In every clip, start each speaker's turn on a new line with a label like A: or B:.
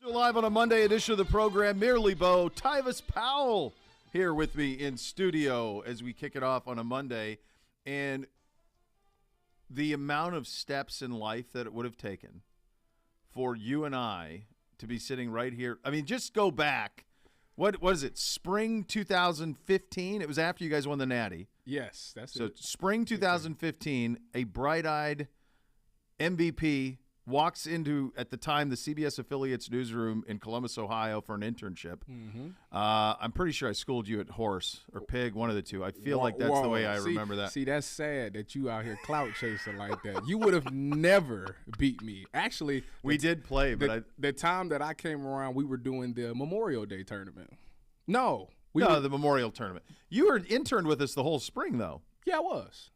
A: Live on a Monday edition of the program, Merely Bo, Tyvis Powell here with me in studio as we kick it off on a Monday. And the amount of steps in life that it would have taken for you and I to be sitting right here. I mean, just go back. What was it? Spring 2015? It was after you guys won the Natty.
B: Yes, that's
A: so
B: it.
A: So spring 2015, a bright-eyed MVP walks into, at the time, the CBS Affiliates newsroom in Columbus, Ohio for an internship. Mm-hmm. I'm pretty sure I schooled you at horse or pig, one of the two. I feel like that's the way I remember that.
B: See, that's sad that you out here clout chasing like that. You would have never beat me. Actually,
A: we did play, but
B: the time that I came around, we were doing the Memorial Day tournament.
A: The Memorial Tournament. You were interned with us the whole spring, though.
B: Yeah, I was.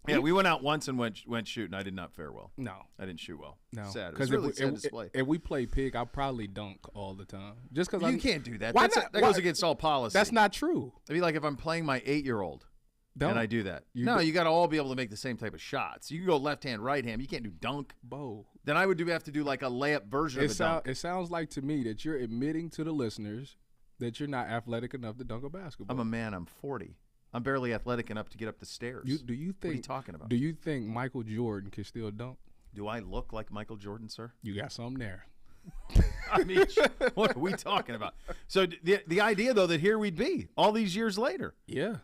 A: Yeah, we went out once and went shooting. I did not fare well.
B: No.
A: I didn't shoot well.
B: No.
A: Sad. It was really sad display.
B: If we play pig, I'll probably dunk all the time. Just because
A: you can't do that.
B: Why not?
A: That goes against all policy.
B: That's not true.
A: I mean, like if I'm playing my 8-year-old and I do that. You got to all be able to make the same type of shots. You can go left hand, right hand. You can't do dunk.
B: Bo.
A: Then I would have to do like a layup version of a dunk.
B: It sounds like to me that you're admitting to the listeners that you're not athletic enough to dunk a basketball.
A: I'm a man. I'm 40. I'm barely athletic enough to get up the stairs.
B: Do you think?
A: What are you talking about?
B: Do you think Michael Jordan can still dunk?
A: Do I look like Michael Jordan, sir?
B: You got something there.
A: I mean, what are we talking about? So the idea, though, that here we'd be all these years later.
B: Yeah.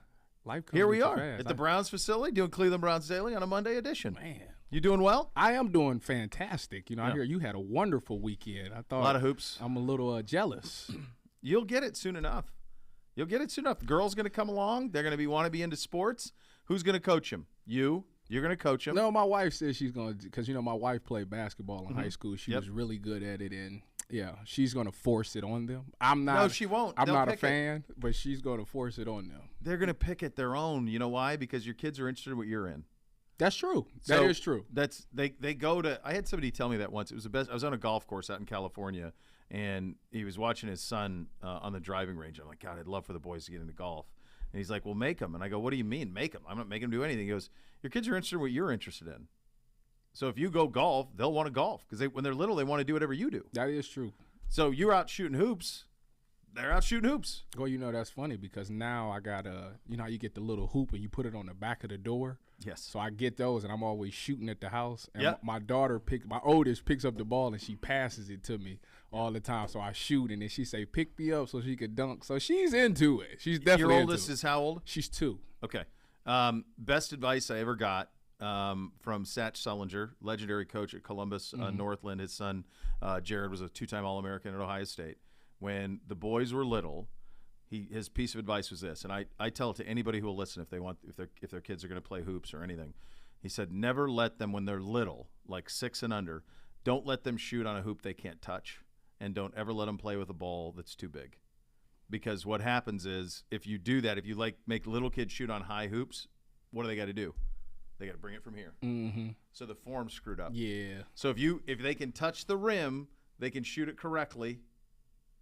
B: Life comes
A: here we are
B: fast.
A: at the Browns facility doing Cleveland Browns Daily on a Monday edition.
B: Man.
A: You doing well?
B: I am doing fantastic. I hear you had a wonderful weekend. I thought
A: a lot of hoops.
B: I'm a little jealous.
A: You'll get it soon enough. You'll get it soon enough. The girl's going to come along. They're going to want to be into sports. Who's going to coach them? You're going to coach them.
B: No, my wife says she's going to, because, my wife played basketball in high school. She was really good at it, and, she's going to force it on them. I'm not.
A: No, she won't.
B: I'm not a fan, but she's going to force it on them.
A: They're going to pick at their own. You know why? Because your kids are interested in what you're in.
B: That's true. That is true.
A: They go to. I had somebody tell me that once. It was the best. I was on a golf course out in California, and he was watching his son on the driving range. I'm like, God, I'd love for the boys to get into golf. And he's like, well, make them. And I go, what do you mean, make them? I'm not making them do anything. He goes, your kids are interested in what you're interested in. So if you go golf, they'll want to golf because when they're little, they want to do whatever you do.
B: That is true.
A: So you're out shooting hoops. They're out shooting hoops.
B: Well, that's funny because now I got how you get the little hoop and you put it on the back of the door.
A: Yes.
B: So I get those and I'm always shooting at the house. And my oldest picks up the ball and she passes it to me all the time. So I shoot and then she say, pick me up so she could dunk. So she's into it. She's definitely
A: Your oldest is how old?
B: She's 2.
A: Okay. Best advice I ever got from Satch Sullinger, legendary coach at Columbus, Northland. His son, Jared, was a 2-time All-American at Ohio State. When the boys were little, his piece of advice was this, and I tell it to anybody who will listen if their kids are going to play hoops or anything. He said, never let them, when they're little, like 6 and under, don't let them shoot on a hoop they can't touch, and don't ever let them play with a ball that's too big. Because what happens is, if you do that, if you make little kids shoot on high hoops, what do they got to do? They got to bring it from here.
B: Mm-hmm.
A: So the form's screwed up.
B: Yeah.
A: So if they can touch the rim, they can shoot it correctly,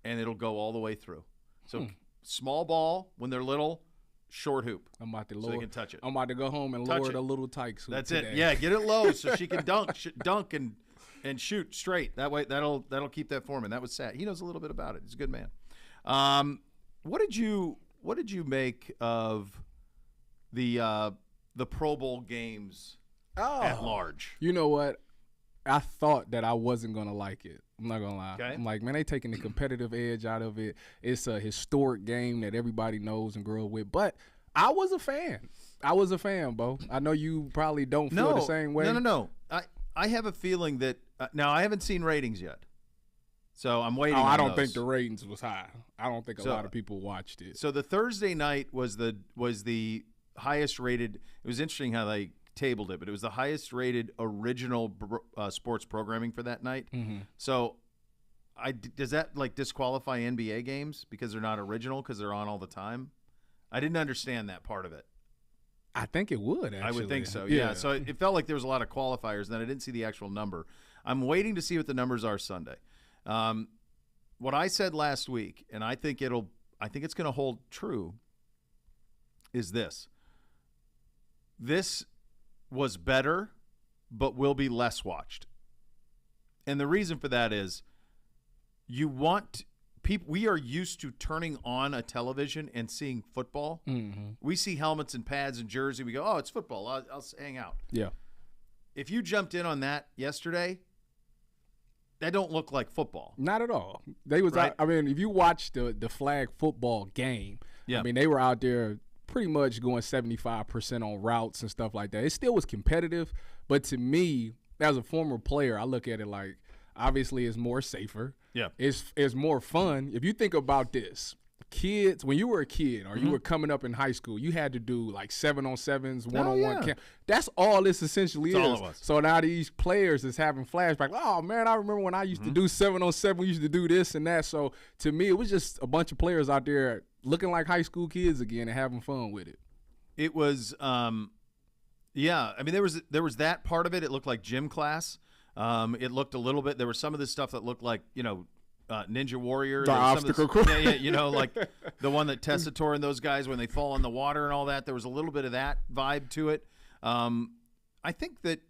A: and it'll go all the way through. So small ball when they're little, short hoop.
B: I'm about to
A: so they can touch it.
B: I'm about to go home and lower the little tykes.
A: That's
B: today.
A: it. Yeah, get it low so she can dunk and shoot straight. That way that'll keep that form. And that was sad. He knows a little bit about it. He's a good man. What did you make of the Pro Bowl games at large?
B: You know what? I thought that I wasn't going to like it. I'm not going to lie.
A: Okay.
B: I'm like, man, they taking the competitive edge out of it. It's a historic game that everybody knows and grew up with. But I was a fan. Bo. I know you probably don't feel the same way.
A: No. I have a feeling that now I haven't seen ratings yet. So I'm waiting on
B: I don't
A: those.
B: think the ratings was high. I don't think a lot of people watched it.
A: So the Thursday night was the highest rated. It was interesting how they tabled it, but it was the highest rated original sports programming for that night.
B: Mm-hmm.
A: So does that disqualify NBA games because they're not original because they're on all the time? I didn't understand that part of it.
B: I think it would, actually.
A: I would think so, yeah. So it felt like there was a lot of qualifiers, and then I didn't see the actual number. I'm waiting to see what the numbers are Sunday. What I said last week, and I think it's going to hold true, is this. This was better, but will be less watched. And the reason for that is you want people. We are used to turning on a television and seeing football.
B: Mm-hmm.
A: We see helmets and pads and jersey. We go, oh, it's football. I'll hang out.
B: Yeah.
A: If you jumped in on that yesterday, that don't look like football.
B: Not at all. They was.
A: Right?
B: I mean, if you watch the flag football game,
A: Yeah.
B: I mean, they were out there pretty much going 75% on routes and stuff like that. It still was competitive, but to me, as a former player, I look at it like obviously it's more safer.
A: Yeah.
B: It's more fun. If you think about this, kids, when you were a kid or you were coming up in high school, you had to do like 7-on-7s, one-on-one camp. That's all this essentially
A: That's
B: is.
A: all it was.
B: So now these players is having flashbacks. Oh man, I remember when I used to do 7-on-7. We used to do this and that. So to me, it was just a bunch of players out there looking like high school kids again and having fun with it.
A: It was, yeah. I mean, there was that part of it. It looked like gym class. It looked a little bit. There was some of this stuff that looked like Ninja Warrior.
B: The obstacle course.
A: Yeah, like the one that Tessitore and those guys when they fall in the water and all that. There was a little bit of that vibe to it. I think that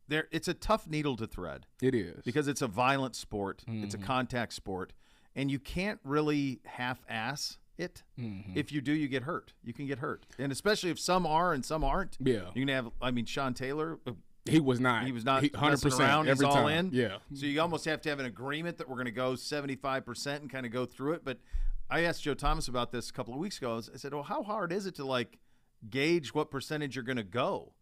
A: it's a tough needle to thread.
B: It is.
A: Because it's a violent sport. It's a contact sport. And you can't really half-ass it. If you do, you get hurt. You can get hurt. And especially if some are and some aren't.
B: Yeah.
A: You can have, Sean Taylor –
B: He was not
A: 100% around.
B: every
A: He's
B: time.
A: all in.
B: Yeah.
A: So you almost have to have an agreement that we're going to go 75% and kind of go through it. But I asked Joe Thomas about this a couple of weeks ago. I said, well, how hard is it to like gauge what percentage you're going to go?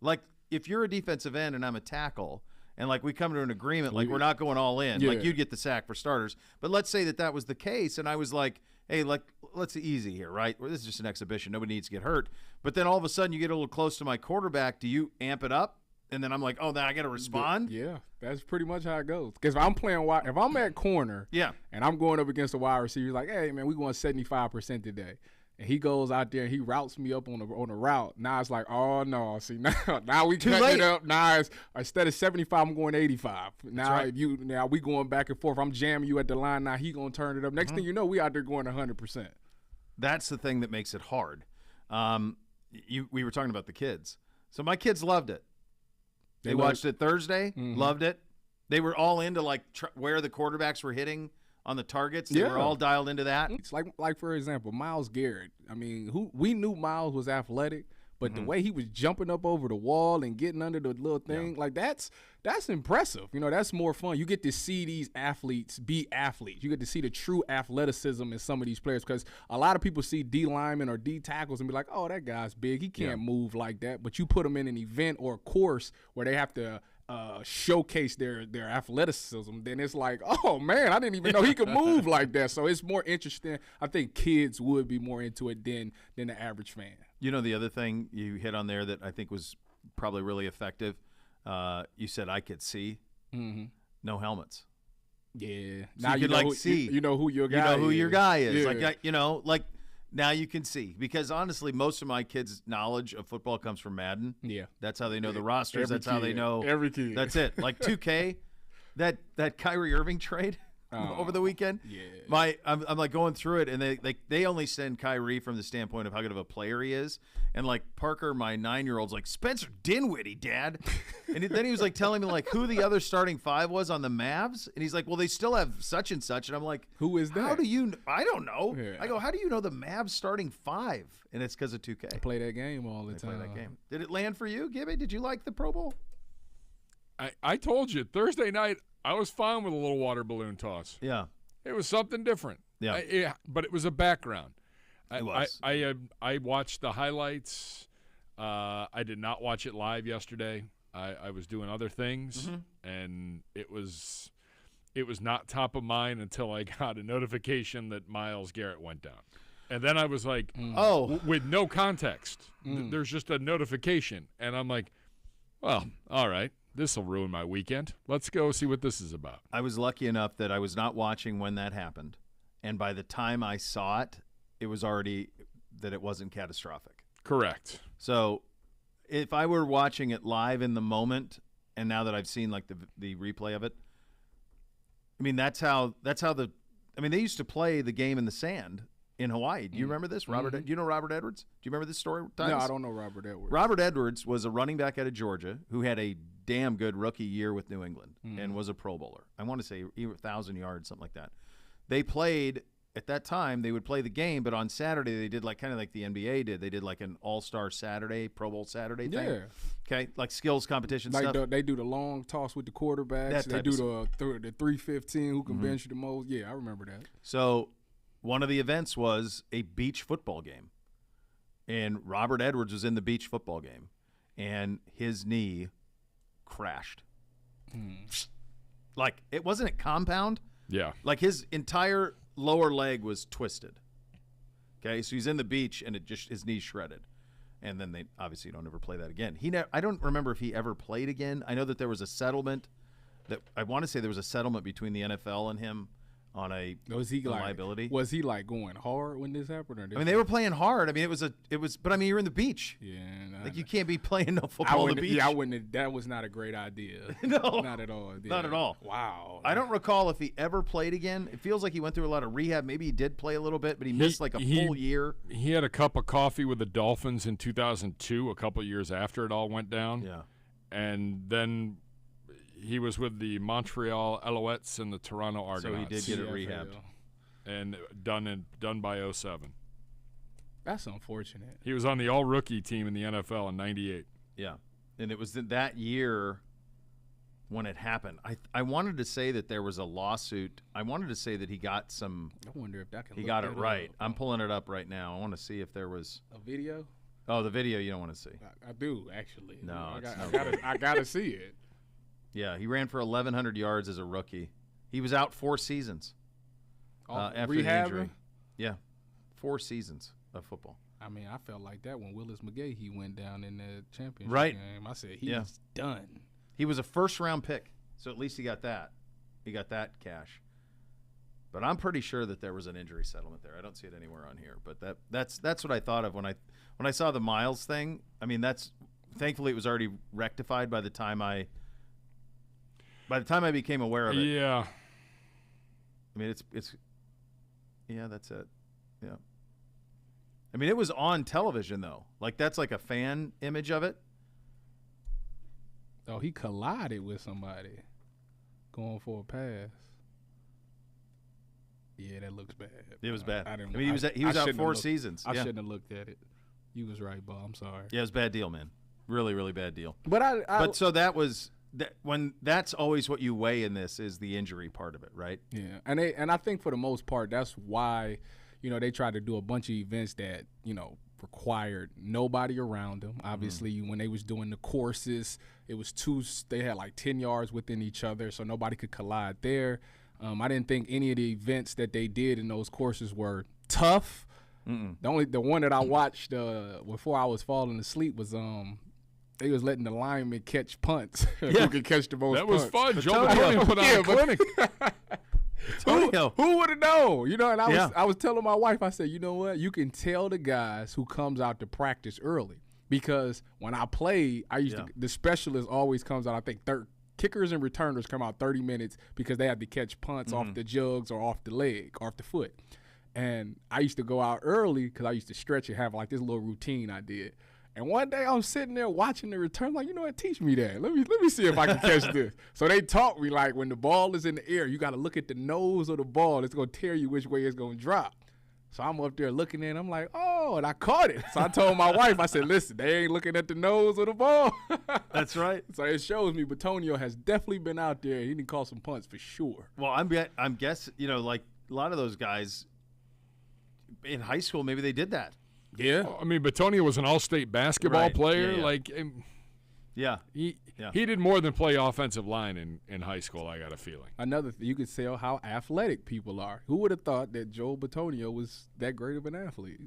A: Like if you're a defensive end and I'm a tackle and like we come to an agreement, like we're not going all in, like you'd get the sack for starters. But let's say that was the case. And I was like, hey, like let's be easy here, right? This is just an exhibition. Nobody needs to get hurt. But then all of a sudden you get a little close to my quarterback. Do you amp it up? And then I'm like, oh, then I got to respond?
B: Yeah, that's pretty much how it goes. Because if I'm playing wide, if I'm at corner and I'm going up against a wide receiver, he's like, hey, man, we going 75% today. And he goes out there and he routes me up on the route. Now it's like, oh, no. See, now we cutting it up. Now it's, instead of 75, I'm going 85. Now now we going back and forth. I'm jamming you at the line. Now he going to turn it up. Next thing you know, we out there going 100%.
A: That's the thing that makes it hard. We were talking about the kids. So my kids loved it. They watched it Thursday, loved it. They were all into like where the quarterbacks were hitting on the targets. They were all dialed into that.
B: It's like for example, Myles Garrett. I mean, we knew Myles was athletic, but the way he was jumping up over the wall and getting under the little thing, like that's impressive. You know, that's more fun. You get to see these athletes be athletes. You get to see the true athleticism in some of these players because a lot of people see D linemen or D tackles and be like, oh, that guy's big. He can't move like that. But you put them in an event or a course where they have to showcase their athleticism, then it's like, oh, man, I didn't even know he could move like that. So it's more interesting. I think kids would be more into it than the average fan.
A: You know, the other thing you hit on there that I think was probably really effective, you said I could see. No helmets.
B: Yeah.
A: So now you could see.
B: You know who your guy is.
A: You know who your guy is.
B: Yeah.
A: Like, now you can see. Because honestly, most of my kids' knowledge of football comes from Madden.
B: Yeah.
A: That's how they know the rosters. That's how they know.
B: Every kid.
A: That's it. Like 2K, that Kyrie Irving trade over the weekend.
B: Yeah.
A: I'm like going through it, and they only send Kyrie from the standpoint of how good of a player he is. And like Parker, my 9-year-old's like, Spencer Dinwiddie, Dad. And then he was like telling me like who the other starting five was on the Mavs. And he's like, well, they still have such and such. And I'm like,
B: who is that?
A: How do you? I don't know.
B: Yeah.
A: I go, how do you know the Mavs starting five? And it's because of 2K.
B: I play that game all the time.
A: Play that game. Did it land for you, Gibby? Did you like the Pro Bowl?
C: I told you Thursday night I was fine with a little water balloon toss.
A: Yeah.
C: It was something different.
A: Yeah.
C: But it was a background.
A: It was.
C: I watched the highlights. I did not watch it live yesterday. I was doing other things, and it was not top of mind until I got a notification that Myles Garrett went down. And then I was like, with no context. There's just a notification. And I'm like, well, all right. This will ruin my weekend. Let's go see what this is about.
A: I was lucky enough that I was not watching when that happened. And by the time I saw it, it was already that it wasn't catastrophic.
C: Correct.
A: So if I were watching it live in the moment, and now that I've seen like the replay of it, I mean, that's how they used to play the game in the sand in Hawaii. Do you remember this? Do you know Robert Edwards? Do you remember this story, Tyvis?
B: No, I don't know Robert Edwards.
A: Robert Edwards was a running back out of Georgia who had a damn good rookie year with New England and was a Pro Bowler. I want to say 1,000 yards, something like that. They played at that time. They would play the game, but on Saturday they did kind of like the NBA did. They did like an All-Star Saturday, Pro Bowl Saturday thing.
B: Yeah.
A: Okay, like skills competition
B: like
A: stuff.
B: They do the long toss with the quarterbacks. They do the 315 who can bench you the most. Yeah, I remember that.
A: So one of the events was a beach football game, and Robert Edwards was in the beach football game, and his knee crashed. Like, it wasn't a compound.
C: Yeah.
A: Like, his entire lower leg was twisted. Okay, so he's in the beach, and his knee's shredded. And then they obviously don't ever play that again. I don't remember if he ever played again. I know that there was a settlement. I want to say there was a settlement between the NFL and him on a liability.
B: Was he like going hard when this happened? Or
A: I mean, they were playing hard. I mean, but I mean, you're in the beach.
B: Yeah.
A: You can't be playing no football on the beach.
B: Yeah, that was not a great idea.
A: No.
B: Not at all. Yeah.
A: Not at all.
B: Wow.
A: I don't recall if he ever played again. It feels like he went through a lot of rehab. Maybe he did play a little bit, but he missed like a full year.
C: He had a cup of coffee with the Dolphins in 2002, a couple years after it all went down.
A: Yeah.
C: And then he was with the Montreal Alouettes and the Toronto Argonauts.
A: So he did get it rehabbed.
C: And done by 2007.
B: That's unfortunate.
C: He was on the all-rookie team in the NFL in '98.
A: Yeah. And it was that year when it happened. I wanted to say that there was a lawsuit. I wanted to say that he got some.
B: I wonder if that can.
A: He got it right. I'm pulling it up right now. I want to see if there was
B: a video.
A: Oh, the video you don't want to see.
B: I do actually.
A: No,
B: I gotta see it.
A: Yeah, he ran for 1,100 yards as a rookie. He was out 4 seasons after the injury. Yeah, 4 seasons of football.
B: I mean, I felt like that when Willis McGahee he went down in the championship game. I said he's done.
A: He was a first-round pick, so at least he got that. He got that cash. But I'm pretty sure that there was an injury settlement there. I don't see it anywhere on here, but that's what I thought of when I saw the Miles thing. I mean, thankfully it was already rectified by the time I became aware of it.
C: Yeah.
A: I mean, it's that's it. Yeah. I mean, it was on television though. Like, that's like a fan image of it.
B: Oh, he collided with somebody going for a pass. Yeah, that looks bad.
A: It was bad.
B: I
A: mean, he was out 4 seasons.
B: I shouldn't have looked at it. You was right, Bob. I'm sorry.
A: Yeah, it was a bad deal, man. Really, really bad deal.
B: But
A: so that was when that's always what you weigh in this is the injury part of it, right?
B: Yeah, and I think for the most part that's why, they tried to do a bunch of events that required nobody around them. Obviously, when they was doing the courses, it was they had like 10 yards within each other, so nobody could collide there. I didn't think any of the events that they did in those courses were tough. The one that I watched before I was falling asleep was they was letting the linemen catch punts. Who could catch the most
C: That was
B: punts.
C: fun. Joe Antonio put on a clinic.
B: Who would have known? And I was telling my wife, I said, you know what? You can tell the guys who comes out to practice early because when I played, the specialist always comes out, I think, kickers and returners come out 30 minutes because they have to catch punts off the jugs or off the leg, off the foot. And I used to go out early because I used to stretch and have like this little routine I did. And one day I'm sitting there watching the return, like, teach me that. Let me see if I can catch this. So they taught me, like, when the ball is in the air, you got to look at the nose of the ball. It's going to tell you which way it's going to drop. So I'm up there looking at it. I'm like, oh, and I caught it. So I told my wife, I said, listen, they ain't looking at the nose of the ball.
A: That's right.
B: So it shows me Batonio has definitely been out there. He didn't call some punts for sure.
A: Well, I'm guessing, like a lot of those guys in high school, maybe they did that.
B: Yeah.
C: I mean, Batonio was an all-state basketball player.
A: Yeah.
C: He did more than play offensive line in high school, I got a feeling.
B: Another thing, you could tell how athletic people are. Who would have thought that Joel Batonio was that great of an athlete?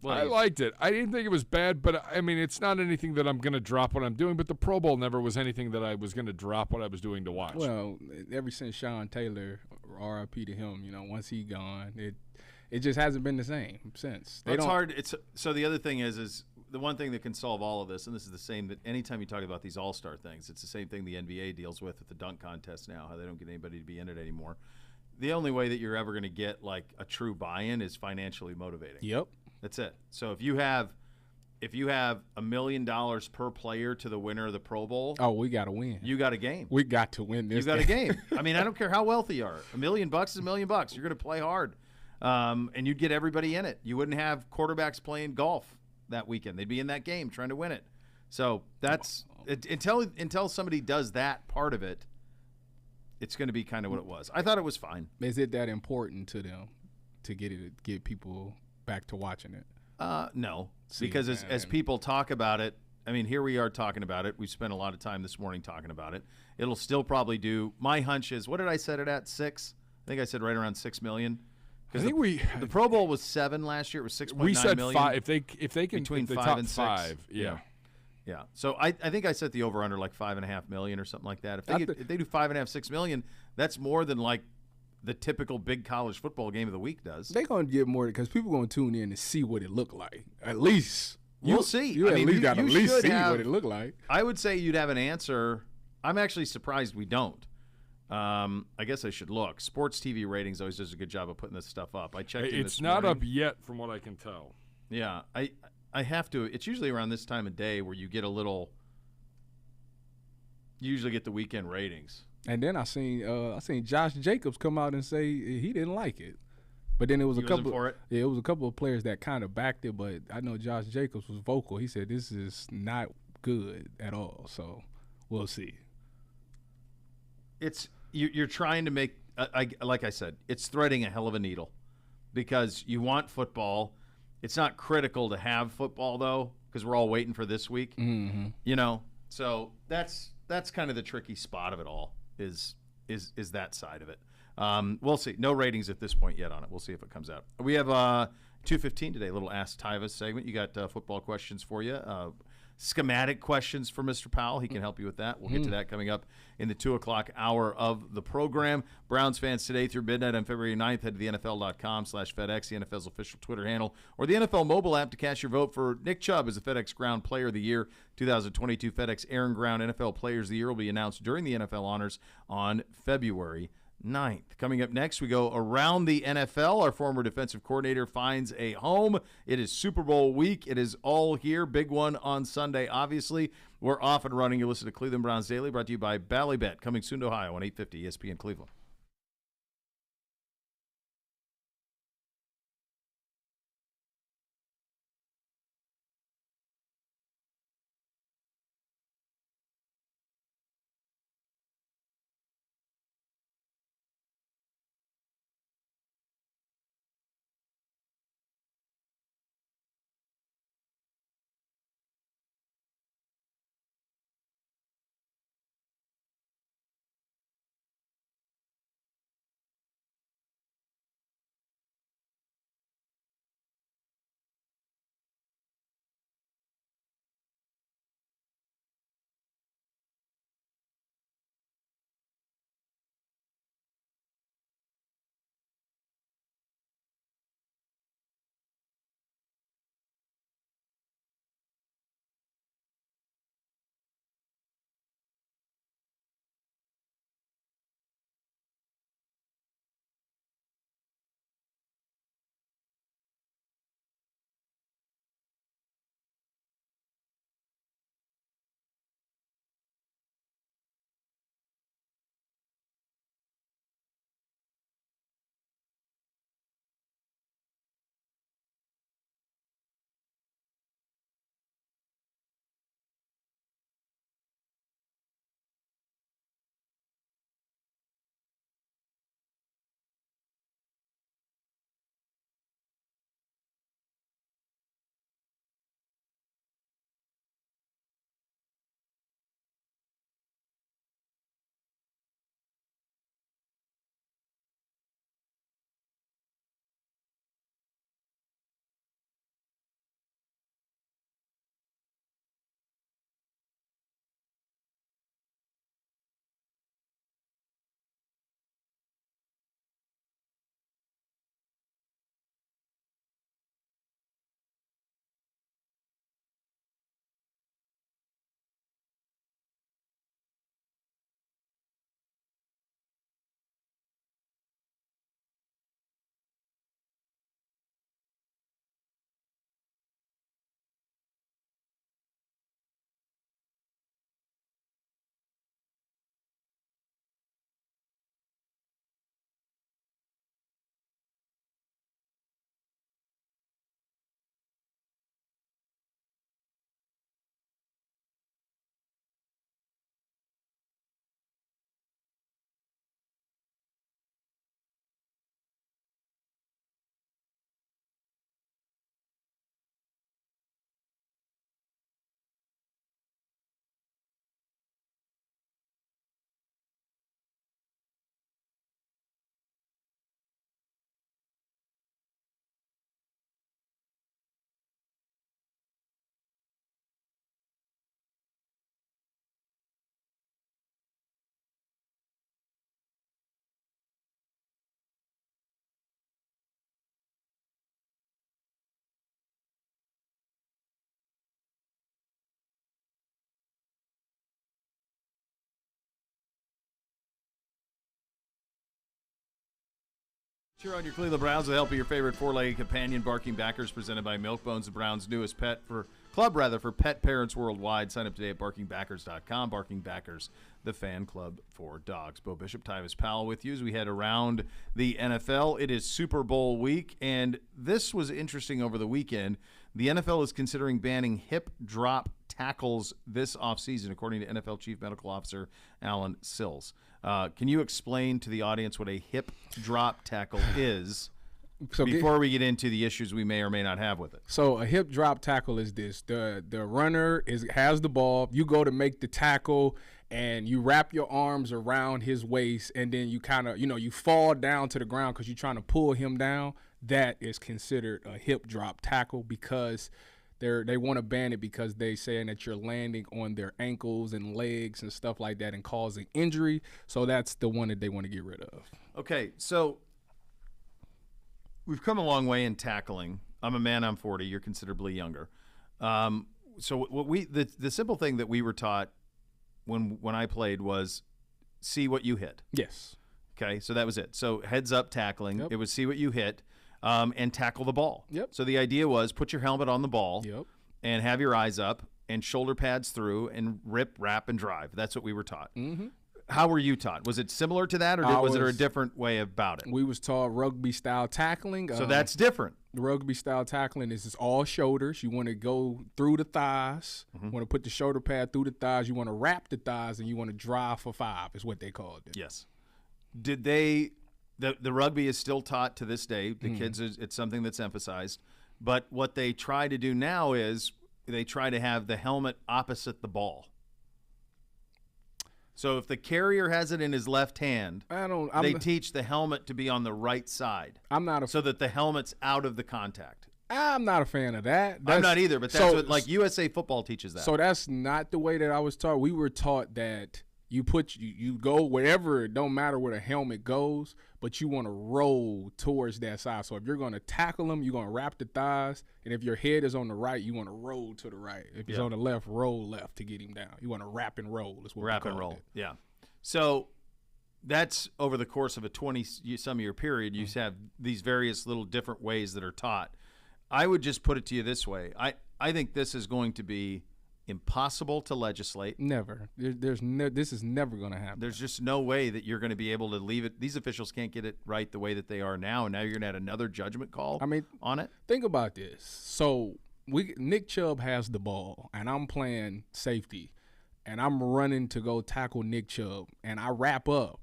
C: Well, I liked it. I didn't think it was bad, but, I mean, it's not anything that I'm going to drop what I'm doing, but the Pro Bowl never was anything that I was going to drop what I was doing to watch.
B: Well, ever since Sean Taylor, RIP to him, once he gone, it just hasn't been the same since.
A: It's hard. So the other thing is the one thing that can solve all of this, and this is the same that anytime you talk about these all-star things, it's the same thing the NBA deals with the dunk contest now, how they don't get anybody to be in it anymore. The only way that you're ever going to get like a true buy-in is financially motivating.
B: Yep.
A: That's it. So if you have if you have $1 million per player to the winner of the Pro Bowl,
B: Oh, we got to win.
A: you got a game.
B: We got to win this.
A: You got a game. I mean, I don't care how wealthy you are. $1 million is $1 million. You're going to play hard, and you'd get everybody in it. You wouldn't have quarterbacks playing golf that weekend. They'd be in that game trying to win it. So that's until somebody does that part of it, it's going to be kind of what it was. I thought it was fine.
B: Is it that important to them to get people back to watching it?
A: No, because as people talk about it, I mean, here we are talking about it. We spent a lot of time this morning talking about it. It'll still probably do. My hunch is, what did I set it at? 6? I think I said right around 6 million.
C: I think
A: the Pro Bowl was 7 last year. It was 6.9 million.
C: We said 5. If they can
A: between
C: the
A: 5
C: top
A: and 6.
C: 5, yeah.
A: Yeah. So I think I set the over under like 5.5 million or something like that. If they do 5.5, 6 million, that's more than like the typical big college football game of the week does.
B: They're going to get more because people are going to tune in to see what it looked like. At least.
A: You'll see.
B: You at least got to at least see what it looked like.
A: I would say you'd have an answer. I'm actually surprised we don't. I guess I should look. Sports TV ratings always does a good job of putting this stuff up. I checked
C: It's not up yet from what I can tell.
A: Yeah. I have to. It's usually around this time of day where you get a little – you usually get the weekend ratings.
B: And then I seen Josh Jacobs come out and say he didn't like it, but then it was
A: He wasn't for it?
B: Yeah, it was a couple of players that kind of backed it, but I know Josh Jacobs was vocal. He said this is not good at all. So we'll see.
A: It's you're trying to make like I said, it's threading a hell of a needle because you want football. It's not critical to have football though because we're all waiting for this week.
B: Mm-hmm.
A: You know, so that's kind of the tricky spot of it all. Is that side of it. We'll see. No ratings at this point yet on it. We'll see if it comes out. We have 2:15 today, a little Ask Tyvis segment. You got football questions for you. Schematic questions for Mr. Powell. He can help you with that. We'll get to that coming up in the 2 o'clock hour of the program. Browns fans today through midnight on February 9th, head to the NFL.com/FedEx, the NFL's official Twitter handle, or the NFL mobile app to cast your vote for Nick Chubb as the FedEx Ground Player of the Year. 2022 FedEx Air and Ground NFL Players of the Year will be announced during the NFL Honors on February 9th. Coming up next, we go around the NFL. Our former defensive coordinator finds a home. It is Super Bowl week. It is all here. Big one on Sunday, obviously. We're off and running. You listen to Cleveland Browns Daily, brought to you by Ballybet, coming soon to Ohio on 850 ESPN Cleveland. Cheer on your Cleveland Browns with the help of your favorite four-legged companion, Barking Backers, presented by Milk Bones, the Browns' newest club for pet parents worldwide. Sign up today at barkingbackers.com. Barking Backers, the fan club for dogs. Bo Bishop, Tyvis Powell with you as we head around the NFL. It is Super Bowl week, and this was interesting over the weekend. The NFL is considering banning hip drop tackles this offseason, according to NFL Chief Medical Officer Alan Sills. Can you explain to the audience what a hip drop tackle is before we get into the issues we may or may not have with it?
B: So a hip drop tackle is this. The runner has the ball. You go to make the tackle, and you wrap your arms around his waist, and then you kind of, you fall down to the ground because you're trying to pull him down. That is considered a hip drop tackle because they want to ban it because they saying that you're landing on their ankles and legs and stuff like that and causing injury. So that's the one that they want to get rid of.
A: Okay, so we've come a long way in tackling. I'm a man, I'm 40. You're considerably younger. So what the simple thing that we were taught when I played was see what you hit.
B: Yes.
A: Okay, so that was it. So heads up tackling.
B: Yep.
A: It was see what you hit. And tackle the ball.
B: Yep.
A: So the idea was put your helmet on the ball.
B: Yep.
A: And have your eyes up and shoulder pads through and rip, wrap, and drive. That's what we were taught.
B: Mm-hmm.
A: How were you taught? Was it similar to that, or was there a different way about it?
B: We was taught rugby-style tackling.
A: So that's different.
B: Rugby-style tackling is all shoulders. You want to go through the thighs. You want to put the shoulder pad through the thighs. You want to wrap the thighs, and you want to drive for 5 is what they called it.
A: Yes. Did they – the rugby is still taught to this day. The kids, it's something that's emphasized. But what they try to do now is they try to have the helmet opposite the ball. So if the carrier has it in his left hand, they teach the helmet to be on the right side. So that the helmet's out of the contact.
B: I'm not a fan of that.
A: I'm not either, but that's what USA football teaches that.
B: So that's not the way that I was taught. We were taught that you go wherever, it don't matter where the helmet goes, but you want to roll towards that side. So if you're going to tackle him, you're going to wrap the thighs, and if your head is on the right, you want to roll to the right. If it's on the left, roll left to get him down. You want to wrap and roll is what
A: wrap and roll. It. Yeah. So that's over the course of a 20-some-year period, you have these various little different ways that are taught. I would just put it to you this way. I think this is going to be impossible to legislate.
B: Never. This is never going to happen.
A: There's just no way that you're going to be able to leave it. These officials can't get it right the way that they are now, and now you're going to add another judgment call on it.
B: Think about this. So Nick Chubb has the ball, and I'm playing safety, and I'm running to go tackle Nick Chubb, and I wrap up,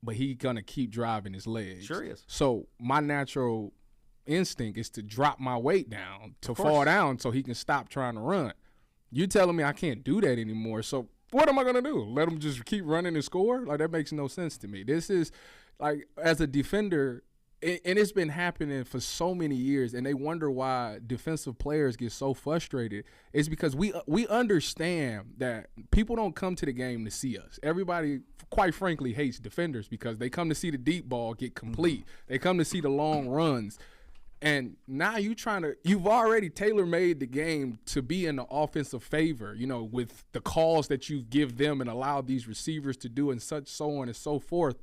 B: but he's going to keep driving his legs.
A: Sure he is.
B: So my natural instinct is to drop my weight down, to fall down so he can stop trying to run. You telling me I can't do that anymore. So what am I going to do? Let him just keep running and score? Like, that makes no sense to me. This is, like, as a defender, and it's been happening for so many years, and they wonder why defensive players get so frustrated. It's because we understand that people don't come to the game to see us. Everybody, quite frankly, hates defenders because they come to see the deep ball get complete. They come to see the long runs. And now you've already tailor-made the game to be in the offensive favor, with the calls that you give them and allow these receivers to do and so on and so forth.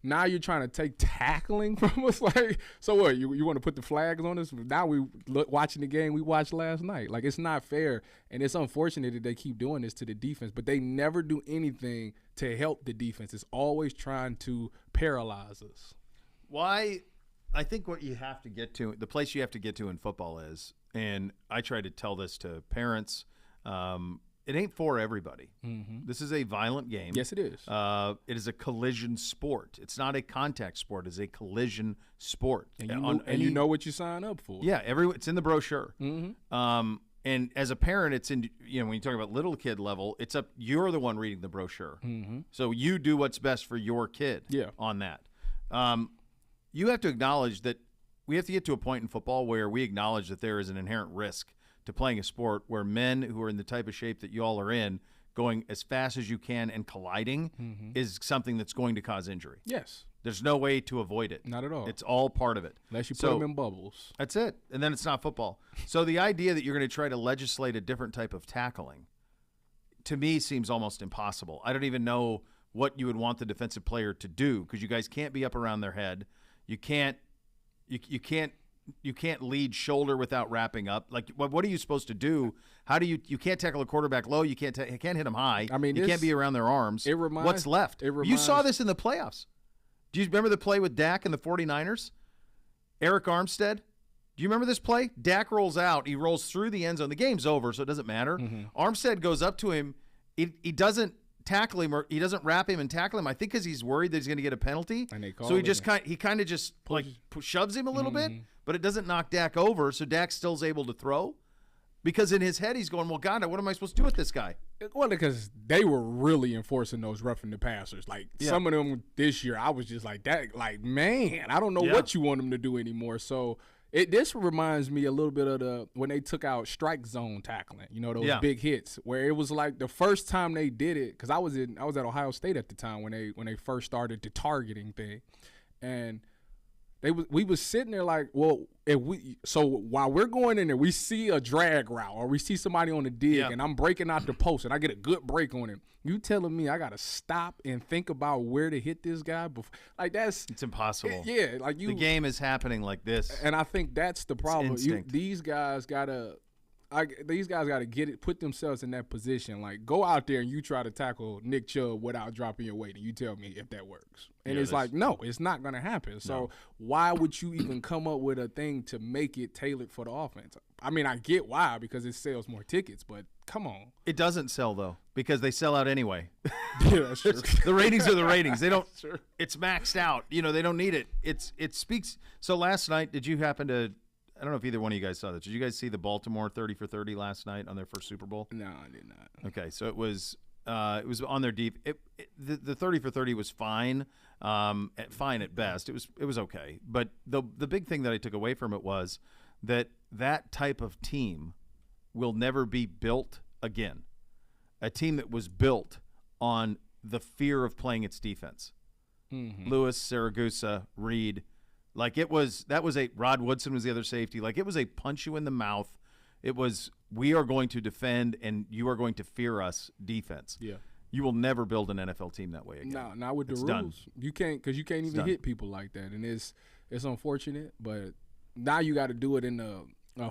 B: Now you're trying to take tackling from us. Like, so what, you want to put the flags on us? Now watching the game we watched last night. Like, it's not fair, and it's unfortunate that they keep doing this to the defense, but they never do anything to help the defense. It's always trying to paralyze us.
A: Why? I think what you have to get to, the place you have to get to in football is, and I try to tell this to parents, it ain't for everybody. Mm-hmm. This is a violent game.
B: Yes, it is.
A: It is a collision sport. It's not a contact sport. It's a collision sport.
B: And you know what you sign up for.
A: Yeah, it's in the brochure.
B: Mm-hmm.
A: And as a parent, it's in, when you talk about little kid level, you're the one reading the brochure.
B: Mm-hmm.
A: So you do what's best for your kid on that. You have to acknowledge that we have to get to a point in football where we acknowledge that there is an inherent risk to playing a sport where men who are in the type of shape that you all are in, going as fast as you can and colliding is something that's going to cause injury.
B: Yes.
A: There's no way to avoid it.
B: Not at all.
A: It's all part of it.
B: Unless you put them in bubbles.
A: That's it. And then it's not football. So the idea that you're going to try to legislate a different type of tackling, to me, seems almost impossible. I don't even know what you would want the defensive player to do because you guys can't be up around their head. You can't lead shoulder without wrapping up. Like, what are you supposed to do? How do you can't tackle a quarterback low. You can't hit him high.
B: I mean,
A: you can't be around their arms. What's left? You saw this in the playoffs. Do you remember the play with Dak and the 49ers? Eric Armstead? Do you remember this play? Dak rolls out. He rolls through the end zone. The game's over, so it doesn't matter. Armstead goes up to him. He doesn't tackle him, or he doesn't wrap him and tackle him. I think because he's worried that he's going to get a penalty. So he kind of just like shoves him a little bit, but it doesn't knock Dak over. So Dak still's able to throw, because in his head he's going, well, God, what am I supposed to do with this guy?
B: Well, because they were really enforcing those roughing the passers. Like some of them this year, I was just like that. Like, man, I don't know what you want them to do anymore. So. This reminds me a little bit of when they took out strike zone tackling, those big hits, where it was like the first time they did it, because I was at Ohio State at the time when they first started the targeting thing, and we was sitting there like, well, so while we're going in there, we see a drag route or we see somebody on the dig, and I'm breaking out the post and I get a good break on him. You telling me I gotta stop and think about where to hit this guy before? Like, it's
A: impossible.
B: The
A: game is happening like this,
B: and I think that's the problem. These guys gotta get it, put themselves in that position. Like, go out there and you try to tackle Nick Chubb without dropping your weight, and you tell me if that works. And it's like, no, it's not gonna happen. So why would you even come up with a thing to make it tailored for the offense? I mean, I get why, because it sells more tickets, but come on.
A: It doesn't sell, though, because they sell out anyway.
B: Yeah, that's true.
A: The ratings are the ratings. They don't. It's maxed out. They don't need it. It speaks. So last night, did you happen to? I don't know if either one of you guys saw this. Did you guys see the Baltimore 30 for 30 last night on their first Super Bowl?
B: No, I did not.
A: Okay, so it was on their deep. The 30 for 30 was fine, fine at best. It was okay, but the big thing that I took away from it was that type of team will never be built again. A team that was built on the fear of playing its defense. Lewis, Saragusa, Reed. Like, Rod Woodson was the other safety. Like, it was a punch you in the mouth. It was, we are going to defend and you are going to fear us defense.
B: Yeah.
A: You will never build an NFL team that way again.
B: No, not with the rules.
A: Done.
B: You can't, because you can't even hit people like that. And it's unfortunate, but now you got to do it in a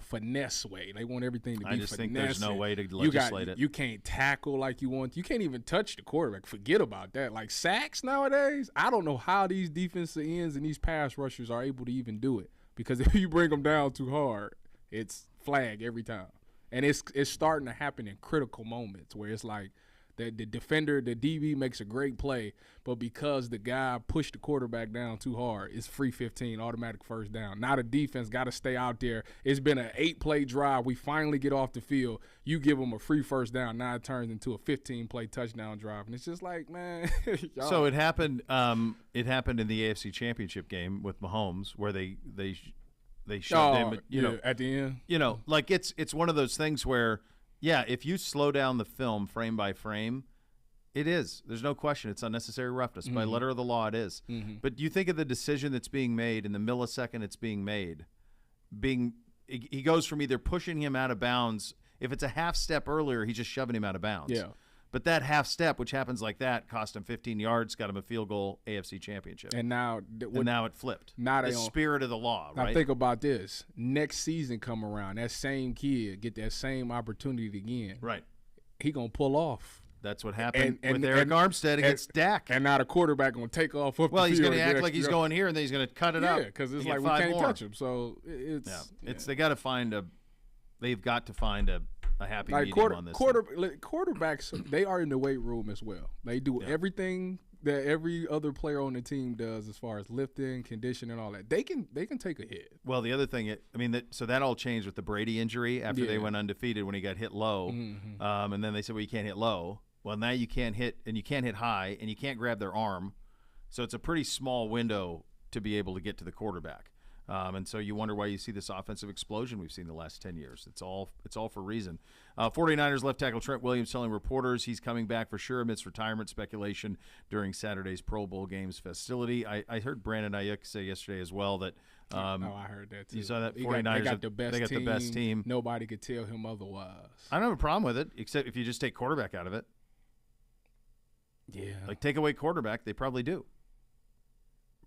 B: finesse way. They want everything to be finesse.
A: I just think there's no way to legislate it.
B: You can't tackle like you want. You can't even touch the quarterback. Forget about that. Like, sacks nowadays, I don't know how these defensive ends and these pass rushers are able to even do it, because if you bring them down too hard, it's flag every time. And it's starting to happen in critical moments where it's like the defender, the DB makes a great play, but because the guy pushed the quarterback down too hard, it's free 15, automatic first down. Now the defense got to stay out there. It's been an 8-play drive. We finally get off the field. You give them a free first down. Now it turns into a 15-play touchdown drive. And it's just like, man.
A: So it happened in the AFC Championship game with Mahomes, where they shoved him,
B: at the end.
A: Like, it's one of those things where, yeah, if you slow down the film frame by frame, it is. There's no question. It's unnecessary roughness. By letter of the law, it is. But you think of the decision that's being made in the millisecond it's being made. He goes from either pushing him out of bounds. If it's a half step earlier, he's just shoving him out of bounds.
B: Yeah.
A: But that half step, which happens like that, cost him 15 yards, got him a field goal, AFC Championship.
B: And now
A: it flipped.
B: Now
A: the spirit of the law, right?
B: Now think about this. Next season come around, that same kid get that same opportunity again.
A: Right.
B: He going to pull off.
A: That's what happened with Eric Armstead against Dak.
B: And now the quarterback going to take off up the field.
A: He's going to act like he's going here, and then he's going to cut it up.
B: Yeah, because it's like we can't touch him. So
A: they've got to find a happy medium on this.
B: Quarterbacks, they are in the weight room as well. They do everything that every other player on the team does as far as lifting, conditioning, all that. They can take a hit.
A: Well, the other thing, that all changed with the Brady injury after they went undefeated when he got hit low, and then they said, well, you can't hit low. Well, now you can't hit, and you can't hit high, and you can't grab their arm. So it's a pretty small window to be able to get to the quarterback. And so you wonder why you see this offensive explosion we've seen the last 10 years. It's all for a reason. 49ers left tackle Trent Williams telling reporters he's coming back for sure amidst retirement speculation during Saturday's Pro Bowl games festivity. I heard Brandon Ayuk say yesterday as well that
B: I heard that too.
A: You saw that 49ers
B: got the best
A: team.
B: Nobody could tell him otherwise.
A: I don't have a problem with it, except if you just take quarterback out of it.
B: Yeah.
A: Like, take away quarterback, they probably do.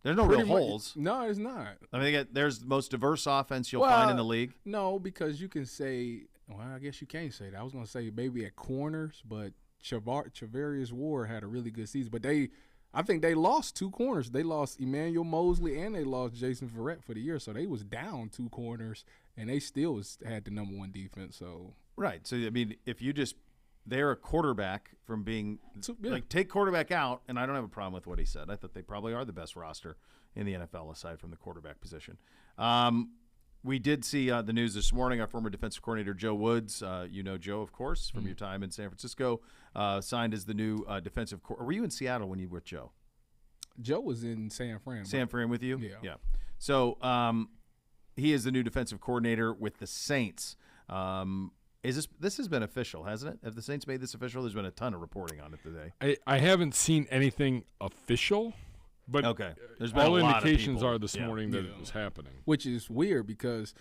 A: There's no real holes.
B: No, it's not.
A: I mean, there's the most diverse offense you'll find in the league.
B: No, because you can say, well, I guess you can't say that. I was going to say maybe at corners, but Charvarius Ward had a really good season. But I think they lost 2 corners. They lost Emmanuel Mosley and they lost Jason Verrett for the year. So they was down 2 corners, and they still had the number 1 defense. So
A: right. So, I mean, if you just they're a quarterback from being take quarterback out, and I don't have a problem with what he said. I thought they probably are the best roster in the NFL aside from the quarterback position. We did see the news this morning. Our former defensive coordinator Joe Woods, you know Joe, of course, from your time in San Francisco, signed as the new defensive coordinator. Were you in Seattle when you were with Joe? Joe
B: was in San Fran.
A: San Fran with you?
B: Yeah.
A: So he is the new defensive coordinator with the Saints. This has been official, hasn't it? Have the Saints made this official? There's been a ton of reporting on it today.
C: I haven't seen anything official, but
A: okay. There's been
C: all
A: a lot
C: indications
A: of
C: are this morning that it was happening.
B: Which is weird because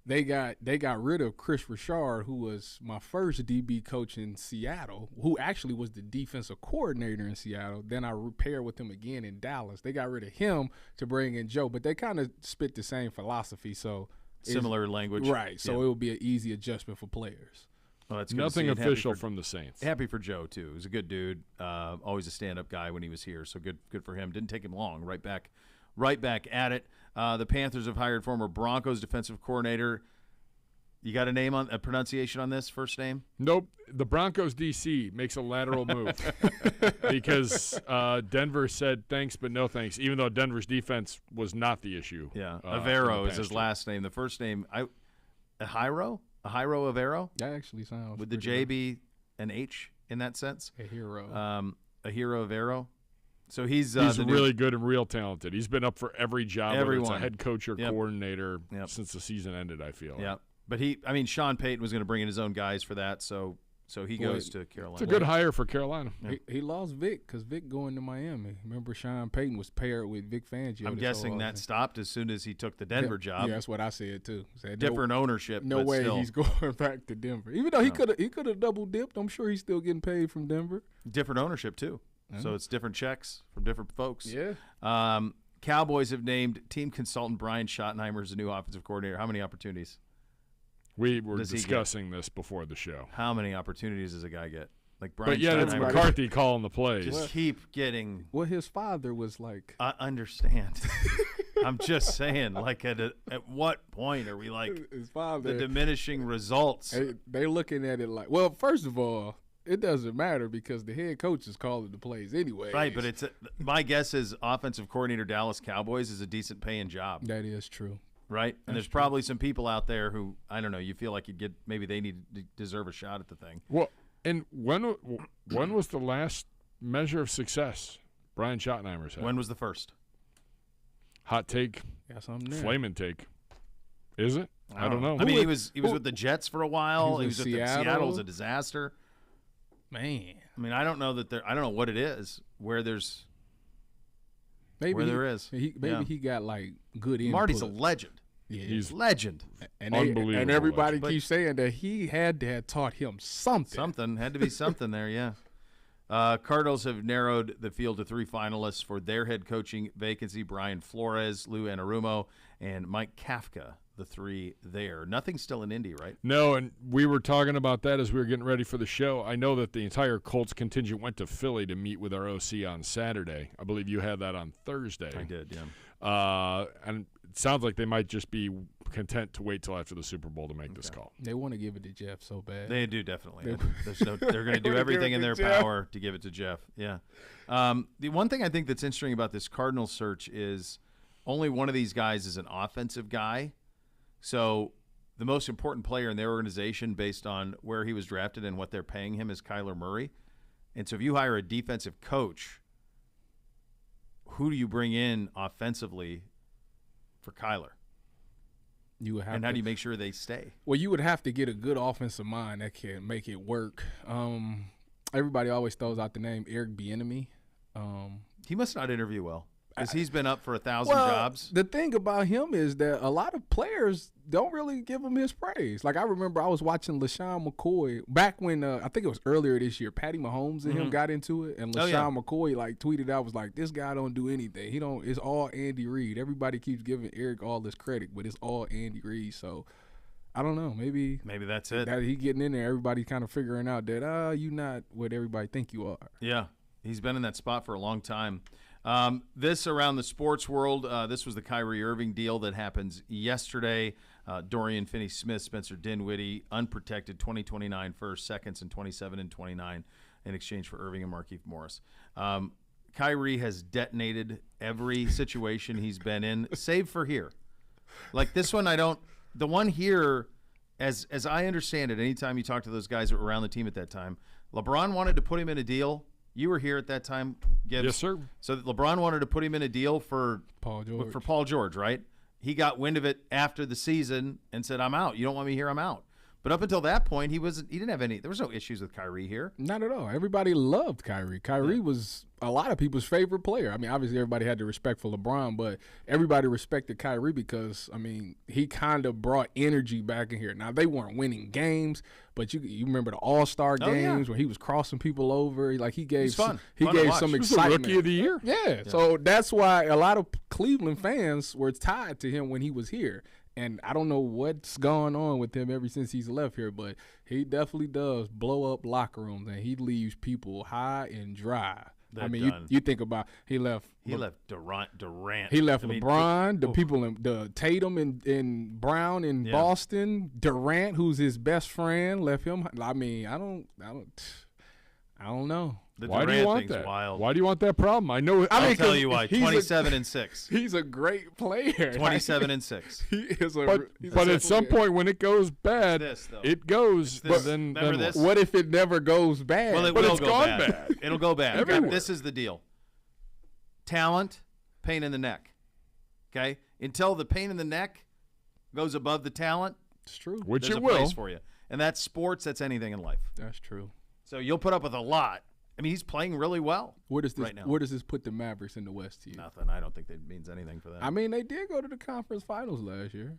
B: they got rid of Chris Richard, who was my first DB coach in Seattle, who actually was the defensive coordinator in Seattle. Then I repaired with him again in Dallas. They got rid of him to bring in Joe, but they kind of spit the same philosophy, so
A: similar language.
B: Right, so it will be an easy adjustment for players.
A: Well, that's good
C: nothing official from the Saints.
A: Happy for Joe, too. He was a good dude, always a stand-up guy when he was here, so good for him. Didn't take him long, right back at it. The Panthers have hired former Broncos defensive coordinator. You got a pronunciation on this first name?
C: Nope. The Broncos DC makes a lateral move because Denver said thanks but no thanks, even though Denver's defense was not the issue.
A: Yeah, Avero is his last name. The first name, Ahiro Avero?
B: That actually sounds
A: Would the J be an H in that sense?
B: Ahiro
A: Avero. So he's
C: really good and real talented. He's been up for every job, whether it's a head coach or coordinator since the season ended, I feel.
A: Yeah. But Sean Payton was going to bring in his own guys for that, so he goes to Carolina.
C: It's a good hire for Carolina.
B: Yeah. He lost Vic because Vic going to Miami. Remember, Sean Payton was paired with Vic Fangio.
A: I'm guessing that stopped as soon as he took the Denver job.
B: Yeah, that's what I said too.
A: Different ownership.
B: No way he's going back to Denver. Even though he could have double dipped. I'm sure he's still getting paid from Denver.
A: Different ownership too. So it's different checks from different folks.
B: Yeah.
A: Cowboys have named team consultant Brian Schottenheimer as the new offensive coordinator. How many opportunities?
C: We were discussing this before the show.
A: How many opportunities does a guy get? Like Brian
C: But yeah, it's McCarthy calling the plays.
A: Just keep getting.
B: Well, his father was like.
A: I understand. I'm just saying, like, at what point are we like
B: his father,
A: the diminishing results?
B: They looking at it like, well, first of all, it doesn't matter because the head coach is calling the plays anyway.
A: Right, but my guess is offensive coordinator Dallas Cowboys is a decent paying job.
B: That is true.
A: Right? And there's probably some people out there who, I don't know, you feel like maybe they deserve a shot at the thing.
C: Well, and when was the last measure of success Brian Schottenheimer's had?
A: When was the first?
C: Hot take.
B: Got something there.
C: Flaming take. Is it? I don't know.
A: I mean, he was with the Jets for a while. He was with
B: Seattle.
A: Seattle. It was a disaster.
B: Man.
A: I mean, I don't know what it is where there's there is.
B: He got like good input.
A: Marty's a legend.
B: Yeah,
A: he's legend.
C: Unbelievable.
B: And everybody
C: legend.
B: keeps saying that he had to have taught him something.
A: Something had to be something there. Yeah. Cardinals have narrowed the field to 3 finalists for their head coaching vacancy: Brian Flores, Lou Anarumo, and Mike Kafka. The 3 there. Nothing's still in Indy, right?
C: No, and we were talking about that as we were getting ready for the show. I know that the entire Colts contingent went to Philly to meet with our OC on Saturday. I believe you had that on Thursday.
A: I did, yeah.
C: And it sounds like they might just be content to wait till after the Super Bowl to make this call.
B: They want to give it to Jeff so bad.
A: They do, definitely. They're going to do everything in their power to give it to Jeff. Yeah. The one thing I think that's interesting about this Cardinals search is only one of these guys is an offensive guy. So the most important player in their organization based on where he was drafted and what they're paying him is Kyler Murray. And so if you hire a defensive coach, who do you bring in offensively for Kyler? And how do you make sure they stay?
B: Well, you would have to get a good offensive mind that can make it work. Everybody always throws out the name Eric Bieniemy.
A: He must not interview well. Because he's been up for 1,000 jobs.
B: The thing about him is that a lot of players don't really give him his praise. Like I remember I was watching LaShawn McCoy back when I think it was earlier this year. Patty Mahomes and him got into it, and LaShawn McCoy like tweeted out was like, "This guy don't do anything. He don't. It's all Andy Reid. Everybody keeps giving Eric all this credit, but it's all Andy Reid." So I don't know. Maybe
A: that's it.
B: That he getting in there. Everybody kind of figuring out that you not what everybody think you are.
A: Yeah, he's been in that spot for a long time. This around the sports world, this was the Kyrie Irving deal that happens yesterday. Dorian Finney-Smith, Spencer Dinwiddie, unprotected 2029 first, seconds, and 27 and 29 in exchange for Irving and Markieff Morris. Kyrie has detonated every situation he's been in, save for here. Like this one, the one here, as I understand it, anytime you talk to those guys that were around the team at that time, LeBron wanted to put him in a deal. You were here at that time, Gibbs.
C: Yes, sir.
A: So LeBron wanted to put him in a deal for Paul George, right? He got wind of it after the season and said, "I'm out. You don't want me here. I'm out." But up until that point, he didn't have any. There was no issues with Kyrie here.
B: Not at all. Everybody loved Kyrie. Kyrie was a lot of people's favorite player. I mean, obviously everybody had the respect for LeBron, but everybody respected Kyrie because, I mean, he kind of brought energy back in here. Now, they weren't winning games, but you remember the All-Star games where he was crossing people over. He gave some excitement.
C: He was the Rookie of the Year.
B: Yeah, so that's why a lot of Cleveland fans were tied to him when he was here. And I don't know what's gone on with him ever since he's left here, but he definitely does blow up locker rooms, and he leaves people high and dry. You think about he left
A: Durant.
B: He left LeBron, the people in the Tatum and Brown in Boston, Durant, who's his best friend, left him. I mean, I don't know.
C: Why do you want that?
A: Wild.
C: Why do you want that problem?
A: I'll tell you why. 27 and 6.
B: He's a great player.
A: 27 and 6.
B: He is
C: but at some point when it goes bad, it goes.
A: But
C: then
B: what if it never goes bad?
A: Well, it's gone bad. It'll go bad. This is the deal. Talent, pain in the neck. Okay? Until the pain in the neck goes above the talent,
B: it's true.
C: Which
A: there's
C: it
A: a
C: will.
A: place for you. And that's sports, that's anything in life.
B: That's true.
A: So you'll put up with a lot. I mean, he's playing really well right now.
B: Where does this put the Mavericks in the West to you?
A: Nothing. I don't think that means anything for them.
B: I mean, they did go to the conference finals last year.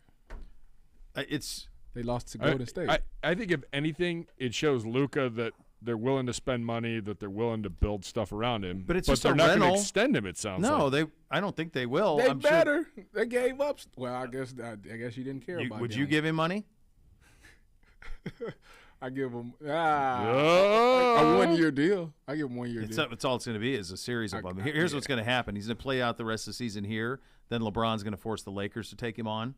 B: They lost to Golden State.
C: I think if anything, it shows Luka that they're willing to spend money, that they're willing to build stuff around him.
A: But it's just
C: they're
A: a
C: not
A: rental.
C: going to extend him. It sounds like.
A: I don't think they will.
B: They
A: I'm
B: better.
A: Sure.
B: They gave up. Well, I guess you didn't care about.
A: Would you give him money?
B: I give him a 1 year deal. I give him 1 year deal.
A: It's all it's going to be is a series of them. Here's what's going to happen. He's going to play out the rest of the season here. Then LeBron's going to force the Lakers to take him on.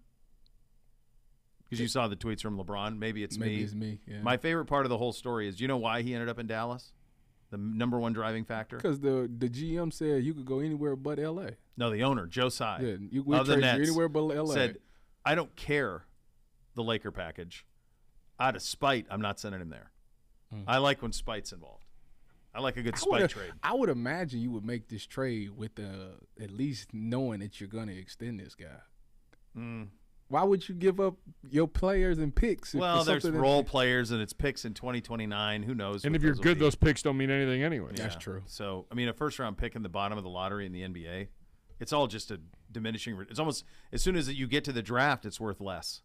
A: Because you saw the tweets from LeBron. Maybe it's me.
B: Yeah.
A: My favorite part of the whole story is, you know why he ended up in Dallas? The number one driving factor?
B: Because the GM said you could go anywhere but L.A.
A: No, the owner, Joe Tsai,
B: of the Nets, anywhere but L.A.
A: said, I don't care the Laker package. Out of spite, I'm not sending him there. I like when spite's involved. I like a good spite trade.
B: I would imagine you would make this trade with at least knowing that you're going to extend this guy. Why would you give up your players and picks?
A: Well, there's role players and it's picks in 2029. Who knows?
C: And if you're good, those picks don't mean anything anyway.
B: That's true.
A: So, I mean, a first-round pick in the bottom of the lottery in the NBA, it's all just a diminishing. It's almost as soon as you get to the draft, it's worth less.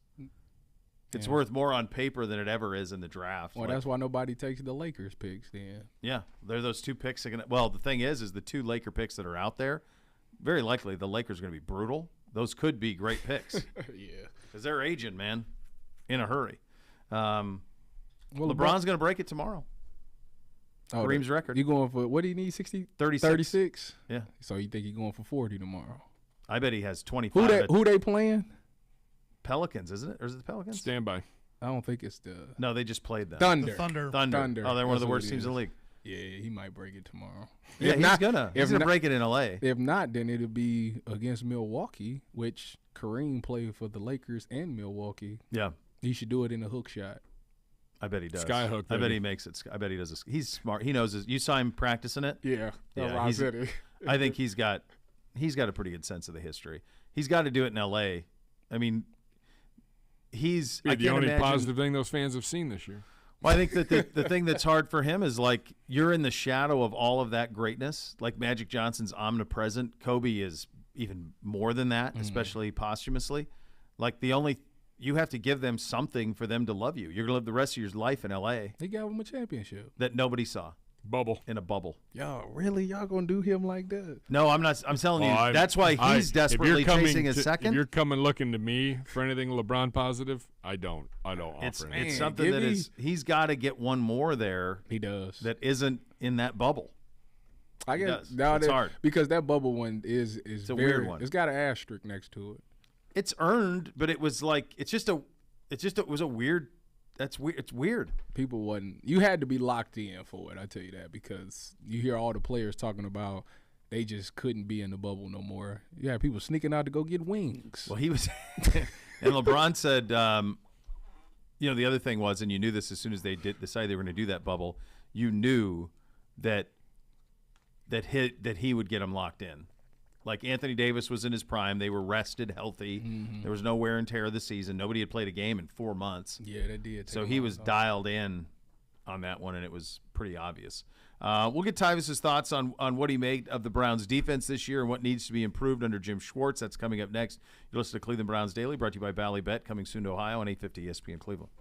A: It's worth more on paper than it ever is in the draft.
B: Well, that's why nobody takes the Lakers picks then.
A: Yeah, they're those two picks. Well, the thing is the two Laker picks that are out there, very likely the Lakers are going to be brutal. Those could be great picks.
B: Yeah.
A: Because they're aging, man, in a hurry. LeBron's going to break it tomorrow. Kareem's record.
B: You going for, what do you need, 60?
A: 36.
B: Yeah. So you think he's going for 40 tomorrow?
A: I bet he has 25.
B: Who they playing?
A: Pelicans, isn't it? Or is it the Pelicans?
C: Stand by.
B: I don't think it's the...
A: No, they just played them.
B: Thunder.
A: Thunder. Oh, they're one of the worst teams in the league.
B: Yeah, he might break it tomorrow.
A: Yeah, he's gonna break it in L.A.
B: If not, then it'll be against Milwaukee, which Kareem played for the Lakers and Milwaukee.
A: Yeah.
B: He should do it in a hook shot.
A: I bet he does.
C: Skyhook.
A: I bet he makes it. I bet he does. He's smart. He knows this. You saw him practicing it?
B: Yeah.
A: I think he's got a pretty good sense of the history. He's got to do it in L.A. I mean,
C: the only positive thing those fans have seen this year.
A: Well, I think that the thing that's hard for him is, like, you're in the shadow of all of that greatness. Like, Magic Johnson's omnipresent. Kobe is even more than that, especially posthumously. Like, you have to give them something for them to love you. You're going to live the rest of your life in L.A.
B: He gave him a championship
A: that nobody saw.
C: Bubble.
A: In a bubble.
B: Y'all going to do him like that?
A: No, I'm not. I'm telling you. That's why he's desperately chasing a second.
C: If you're coming looking to me for anything LeBron positive, I don't offer it.
A: It's something that he's got to get one more there.
B: He does.
A: That isn't in that bubble.
B: I guess
A: it's hard.
B: Because that bubble one is
A: a weird one.
B: It's got an asterisk next to it.
A: It's earned, but it was like it was a weird. That's weird. It's weird.
B: People wasn't. You had to be locked in for it. I tell you that, because you hear all the players talking about they just couldn't be in the bubble no more. You had people sneaking out to go get wings.
A: Well, he was, and LeBron said, the other thing was, and you knew this as soon as they decided they were going to do that bubble, you knew that he would get them locked in. Like, Anthony Davis was in his prime. They were rested, healthy. Mm-hmm. There was no wear and tear of the season. Nobody had played a game in 4 months.
B: Yeah, that did.
A: So he was dialed in on that one, and it was pretty obvious. We'll get Tyvis' thoughts on what he made of the Browns' defense this year and what needs to be improved under Jim Schwartz. That's coming up next. You listen to Cleveland Browns Daily, brought to you by Bally Bet, coming soon to Ohio on 850 ESPN Cleveland.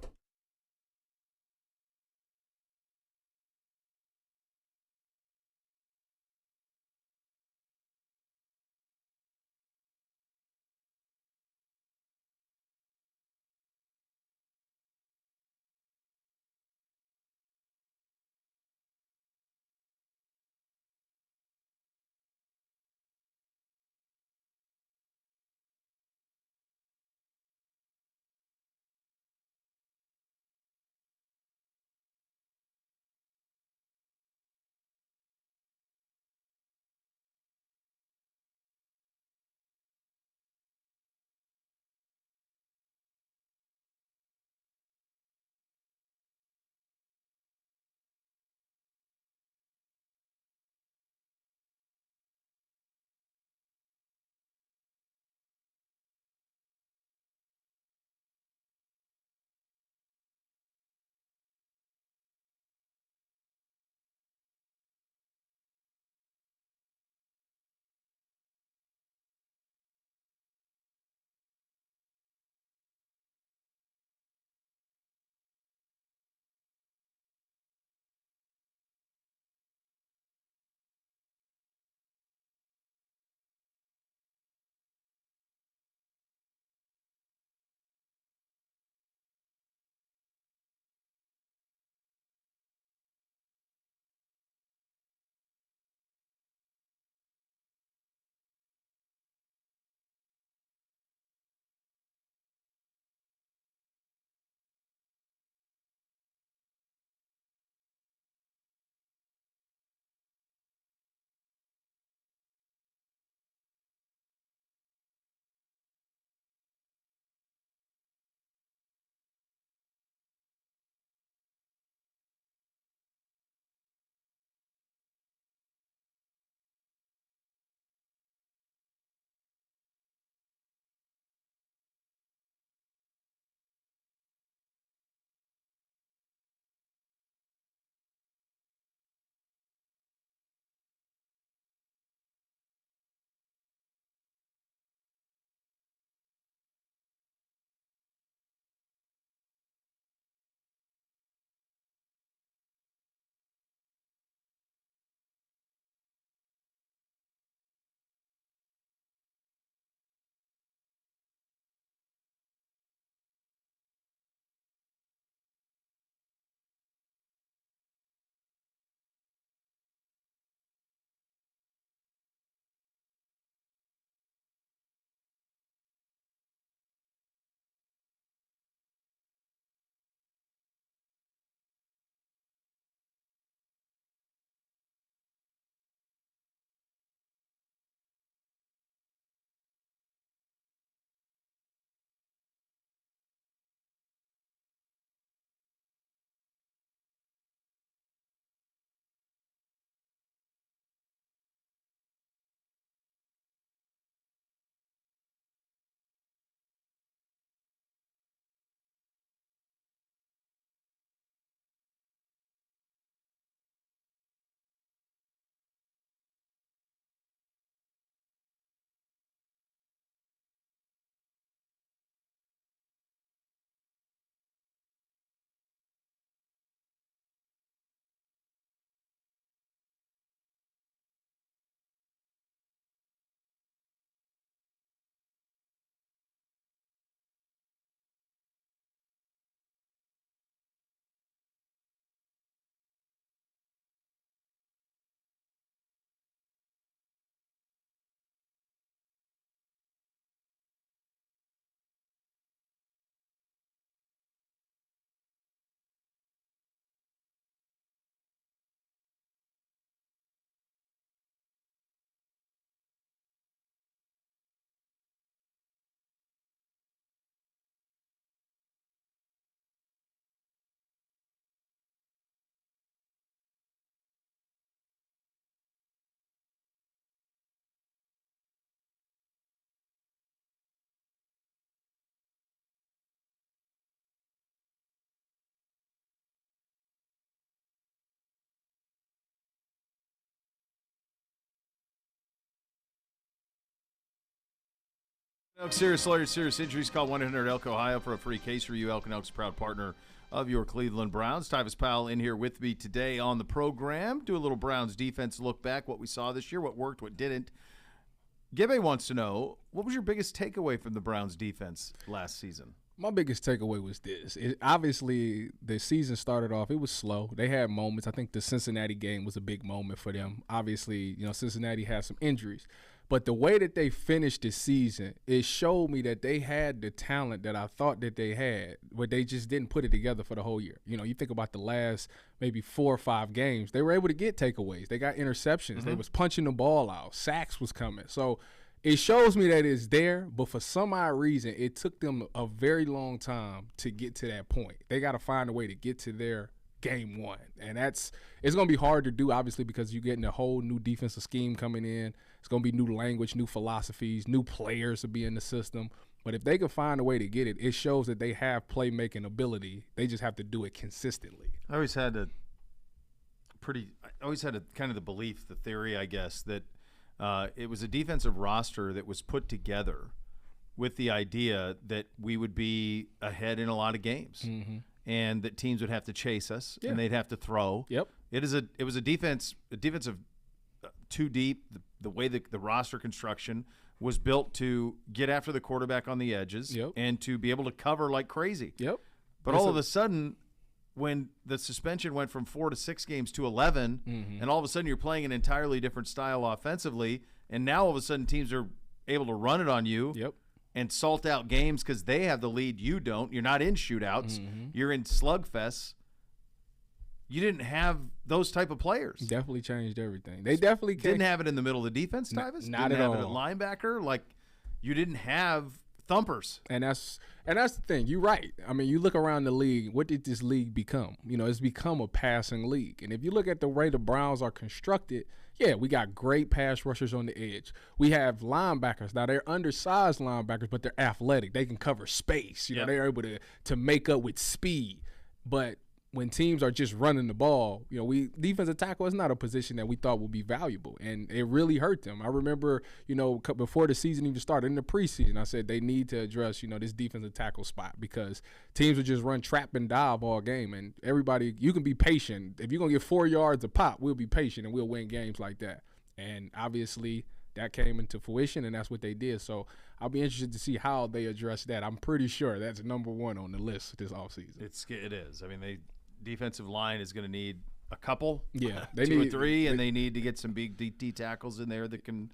A: Elk Serious Lawyers, Serious Injuries. Call 1-800-ELK Ohio for a free case review. Elk and Elk's proud partner of your Cleveland Browns. Tyvis Powell in here with me today on the program. Do a little Browns defense look back, what we saw this year, what worked, what didn't. Gibbe wants to know, what was your biggest takeaway from the Browns defense last season?
B: My biggest takeaway was this. Obviously, the season started off, it was slow. They had moments. I think the Cincinnati game was a big moment for them. Obviously, Cincinnati had some injuries. But the way that they finished the season, it showed me that they had the talent that I thought that they had, but they just didn't put it together for the whole year. You think about the last maybe 4 or 5 games, they were able to get takeaways. They got interceptions. They was punching the ball out. Sacks was coming. So it shows me that it's there, but for some odd reason, it took them a very long time to get to that point. They got to find a way to get to their game one. And it's going to be hard to do, obviously, because you're getting a whole new defensive scheme coming in. It's going to be new language, new philosophies, new players to be in the system. But if they can find a way to get it, it shows that they have playmaking ability. They just have to do it consistently.
A: I always had kind of the belief, the theory, I guess, that it was a defensive roster that was put together with the idea that we would be ahead in a lot of games. Mm-hmm. And that teams would have to chase us, and they'd have to throw.
B: Yep.
A: It was a defensive too deep. The way that the roster construction was built to get after the quarterback on the edges and to be able to cover like crazy.
B: Yep.
A: But all of a sudden, when the suspension went from 4 to 6 games to 11, and all of a sudden you're playing an entirely different style offensively, and now all of a sudden teams are able to run it on you.
B: Yep.
A: And salt out games because they have the lead, you don't. You're not in shootouts. You're in slugfests. You didn't have those type of players.
B: Definitely changed everything. They definitely
A: didn't have it in the middle of the defense, Tyvis.
B: Not
A: didn't
B: at
A: have
B: all.
A: It at linebacker. Like, you didn't have thumpers.
B: And that's the thing. You're right. I mean, you look around the league. What did this league become? It's become a passing league. And if you look at the way the Browns are constructed, we got great pass rushers on the edge. We have linebackers. Now, they're undersized linebackers, but they're athletic. They can cover space. They're able to make up with speed. But when teams are just running the ball, defensive tackle is not a position that we thought would be valuable, and it really hurt them. I remember, before the season even started, in the preseason, I said they need to address, this defensive tackle spot because teams would just run trap and dive all game, and everybody, you can be patient. If you're going to get 4 yards a pop, we'll be patient, and we'll win games like that. And obviously that came into fruition, and that's what they did. So I'll be interested to see how they address that. I'm pretty sure that's number one on the list this offseason.
A: It is. I mean, defensive line is going to need a couple,
B: they
A: 2 or 3, and they need to get some big DT tackles in there that can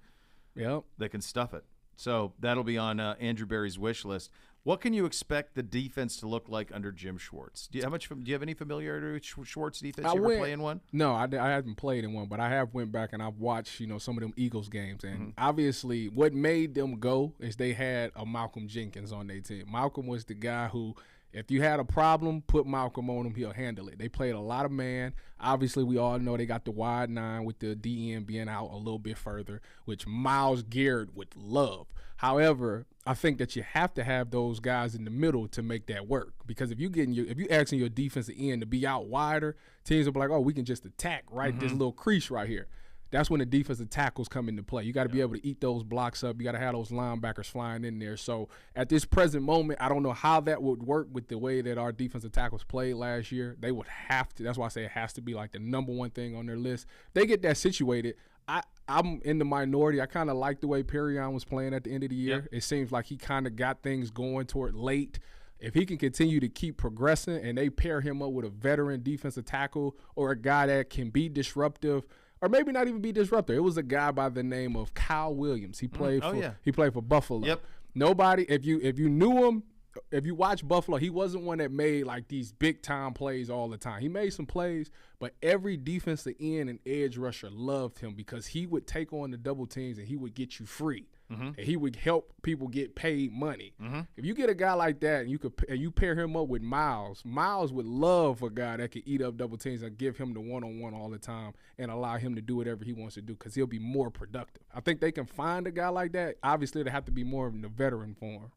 A: stuff it. So that'll be on Andrew Berry's wish list. What can you expect the defense to look like under Jim Schwartz? Do you have any familiarity with Schwartz defense? You ever play in one?
B: No, I haven't played in one, but I have went back and I've watched some of them Eagles games, and obviously what made them go is they had a Malcolm Jenkins on their team. Malcolm was the guy who, if you had a problem, put Malcolm on him, he'll handle it. They played a lot of man. Obviously, we all know they got the wide 9 with the DN being out a little bit further, which Myles Garrett would love. However, I think that you have to have those guys in the middle to make that work, because if you asking your defensive end to be out wider, teams will be like, oh, we can just attack this little crease right here. That's when the defensive tackles come into play. You got to be able to eat those blocks up. You got to have those linebackers flying in there. So at this present moment, I don't know how that would work with the way that our defensive tackles played last year. They would have to. That's why I say it has to be like the number one thing on their list. They get that situated. I'm in the minority. I kind of like the way Perrion was playing at the end of the year. It seems like he kind of got things going toward late. If he can continue to keep progressing and they pair him up with a veteran defensive tackle or a guy that can be disruptive, or maybe not even be disruptive. It was a guy by the name of Kyle Williams. He played for Buffalo.
A: Yep.
B: Nobody, if you knew him, if you watch Buffalo, he wasn't one that made like these big time plays all the time. He made some plays, but every defensive end and edge rusher loved him because he would take on the double teams and he would get you free. And he would help people get paid money. If you get a guy like that and you pair him up with Myles would love a guy that could eat up double teams and give him the one-on-one all the time and allow him to do whatever he wants to do because he'll be more productive. I think they can find a guy like that. Obviously, they have to be more in the veteran form.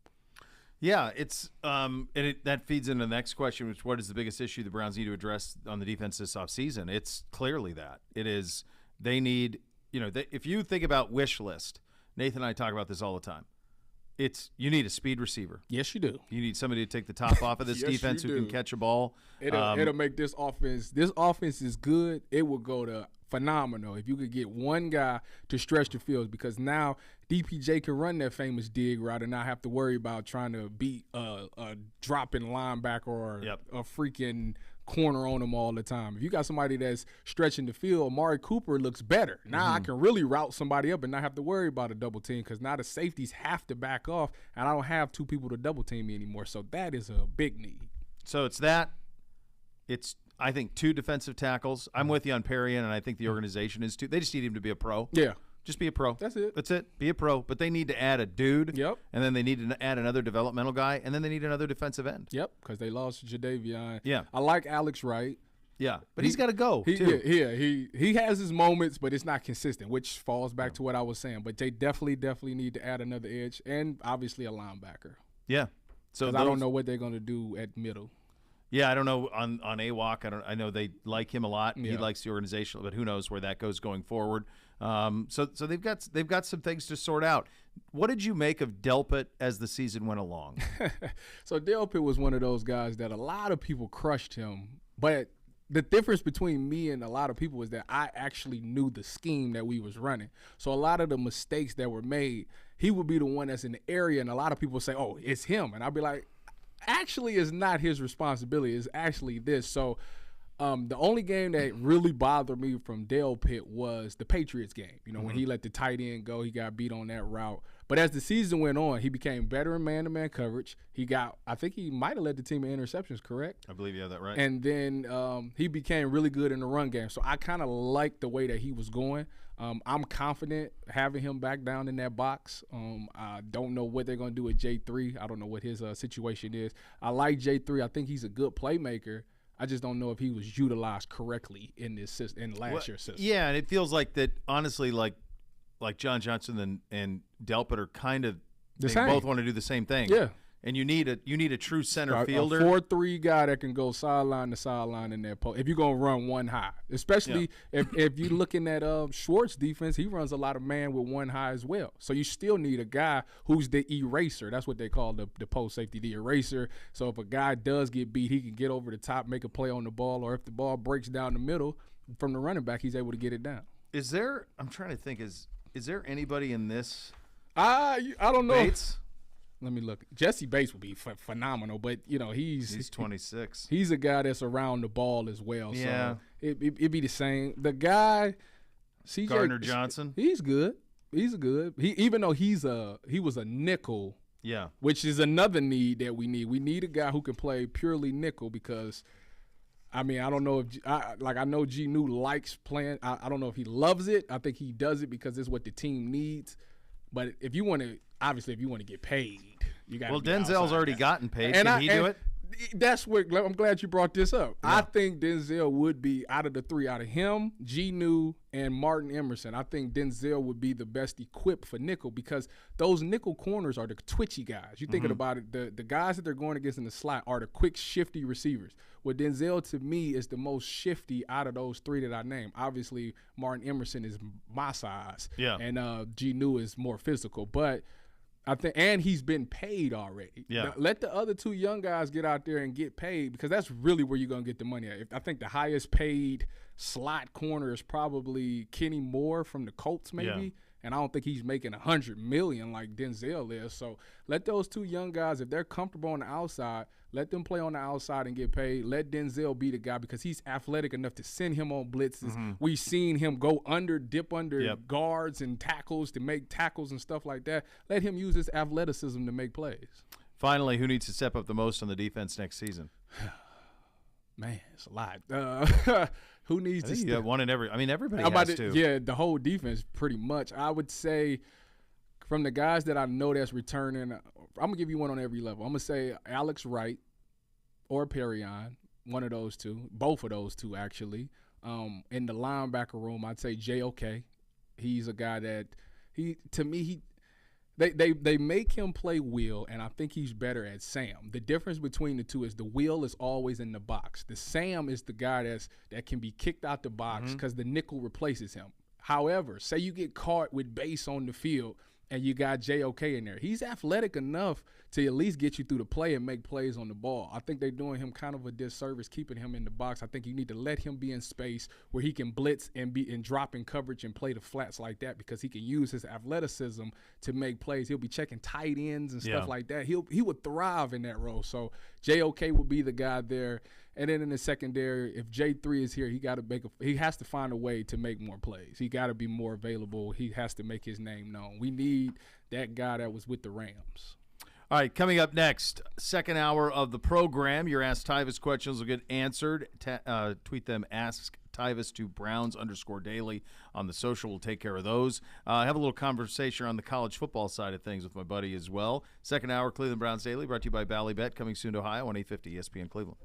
A: Yeah, it's that feeds into the next question, which what is the biggest issue the Browns need to address on the defense this offseason? It's clearly that. It is they need, if you think about wish list, Nathan and I talk about this all the time. you need a speed receiver.
B: Yes, you do.
A: You need somebody to take the top off of this
B: Yes,
A: defense
B: you
A: who can
B: do.
A: catch a ball.
B: It'll make this offense. This offense is good. It will go to phenomenal if you could get one guy to stretch the field, because now DPJ can run that famous dig route and not have to worry about trying to beat a dropping linebacker or a freaking corner on him all the time. If you got somebody that's stretching the field, Amari Cooper looks better. Now I can really route somebody up and not have to worry about a double team, because now the safeties have to back off, and I don't have two people to double team me anymore. So that is a big need.
A: So it's that. It's, I think, 2 defensive tackles. I'm with you on Perrion, and I think the organization is too. They just need him to be a pro.
B: Yeah.
A: Just be a pro.
B: That's it.
A: That's it. Be a pro. But they need to add a dude.
B: Yep.
A: And then they need to add another developmental guy, and then they need another defensive end.
B: Yep, because they lost Jadeveon.
A: Yeah.
B: I like Alex Wright.
A: Yeah, but he's got to go, too.
B: He has his moments, but it's not consistent, which falls back to what I was saying. But they definitely need to add another edge, and obviously a linebacker.
A: Yeah. So
B: I don't know what they're going to do at middle.
A: Yeah, I don't know on AWOC. I know they like him a lot. Yeah. He likes the organization, but who knows where that goes going forward. So they've got some things to sort out. What did you make of Delpit as the season went along?
B: So Delpit was one of those guys that a lot of people crushed him, but the difference between me and a lot of people is that I actually knew the scheme that we was running. So a lot of the mistakes that were made, he would be the one that's in the area, and a lot of people say, oh, it's him. And I'd be like, actually, it's not his responsibility. It's actually this. So the only game that really bothered me from Delpit was the Patriots game. You know, when he let the tight end go, he got beat on that route. But as the season went on, he became better in man-to-man coverage. I think he might have led the team in interceptions, correct?
A: I believe you have that right.
B: And then he became really good in the run game. So I kind of liked the way that he was going. I'm confident having him back down in that box. I don't know what they're going to do with J3. I don't know what his situation is. I like J3. I think he's a good playmaker. I just don't know if he was utilized correctly in this in last year's system.
A: Yeah, and it feels like that, honestly, like John Johnson and Delpit are kind of they both want to do the same thing.
B: Yeah.
A: And you need a true center fielder.
B: A 4-3 guy that can go sideline to sideline in that post. If you're going to run one high. Especially if you're looking at Schwartz defense, he runs a lot of man with one high as well. So you still need a guy who's the eraser. That's what they call the post safety, the eraser. So if a guy does get beat, he can get over the top, make a play on the ball, or if the ball breaks down the middle from the running back, he's able to get it down.
A: I'm trying to think, is there anybody in this?
B: I don't know.
A: Bates?
B: Let me look. Jesse Bates would be phenomenal, but he's
A: 26.
B: He's a guy that's around the ball as well.
A: Yeah.
B: So it'd be the same. The guy, CJ
A: Gardner Johnson.
B: He's good. He's good. Even though he was a nickel.
A: Yeah.
B: Which is another need that we need. We need a guy who can play purely nickel because. I mean, I don't know if I know G. New likes playing. I don't know if he loves it. I think he does it because it's what the team needs. But if you want to get paid, you got.
A: Well, Denzel's already gotten paid. Can he do it?
B: That's what I'm glad you brought this up. Yeah. I think Denzel would be out of the three, out of him, G. New, and Martin Emerson. I think Denzel would be the best equipped for nickel because those nickel corners are the twitchy guys. You thinking about it, the guys that they're going against in the slot are the quick, shifty receivers. Well, Denzel to me is the most shifty out of those three that I named. Obviously, Martin Emerson is my size, and G. New is more physical, but. I think, and he's been paid already.
A: Yeah.
B: Now, let the other two young guys get out there and get paid because that's really where you're gonna get the money at. I think the highest paid slot corner is probably Kenny Moore from the Colts, maybe. And I don't think he's making $100 million like Denzel is. So let those two young guys, if they're comfortable on the outside, let them play on the outside and get paid. Let Denzel be the guy because he's athletic enough to send him on blitzes. We've seen him dip under guards and tackles to make tackles and stuff like that. Let him use his athleticism to make plays.
A: Finally, who needs to step up the most on the defense next season?
B: Man, it's a lot. Who needs to step?
A: One in every. I mean, everybody has to.
B: Yeah, the whole defense pretty much. I would say from the guys that I know that's returning, I'm going to give you one on every level. I'm going to say Alex Wright or Perrion, one of those two, both of those two actually. In the linebacker room, I'd say J.O.K. He's a guy that They make him play Will, and I think he's better at Sam. The difference between the two is the Will is always in the box. The Sam is the guy that can be kicked out the box because the nickel replaces him. However, say you get caught with base on the field, and you got JOK in there. He's athletic enough to at least get you through the play and make plays on the ball. I think they're doing him kind of a disservice keeping him in the box. I think you need to let him be in space where he can blitz and drop in coverage and play the flats like that, because he can use his athleticism to make plays. He'll be checking tight ends and stuff like that. He would thrive in that role. So JOK will be the guy there. And then in the secondary, if J3 is here, he has to find a way to make more plays. He got to be more available. He has to make his name known. We need that guy that was with the Rams.
A: All right, coming up next, second hour of the program. Your Ask Tyvis questions will get answered. Tweet them, Ask Tyvis to Browns_daily on the social. We'll take care of those. Have a little conversation on the college football side of things with my buddy as well. Second hour, Cleveland Browns Daily, brought to you by Ballybet, coming soon to Ohio on 850 ESPN Cleveland.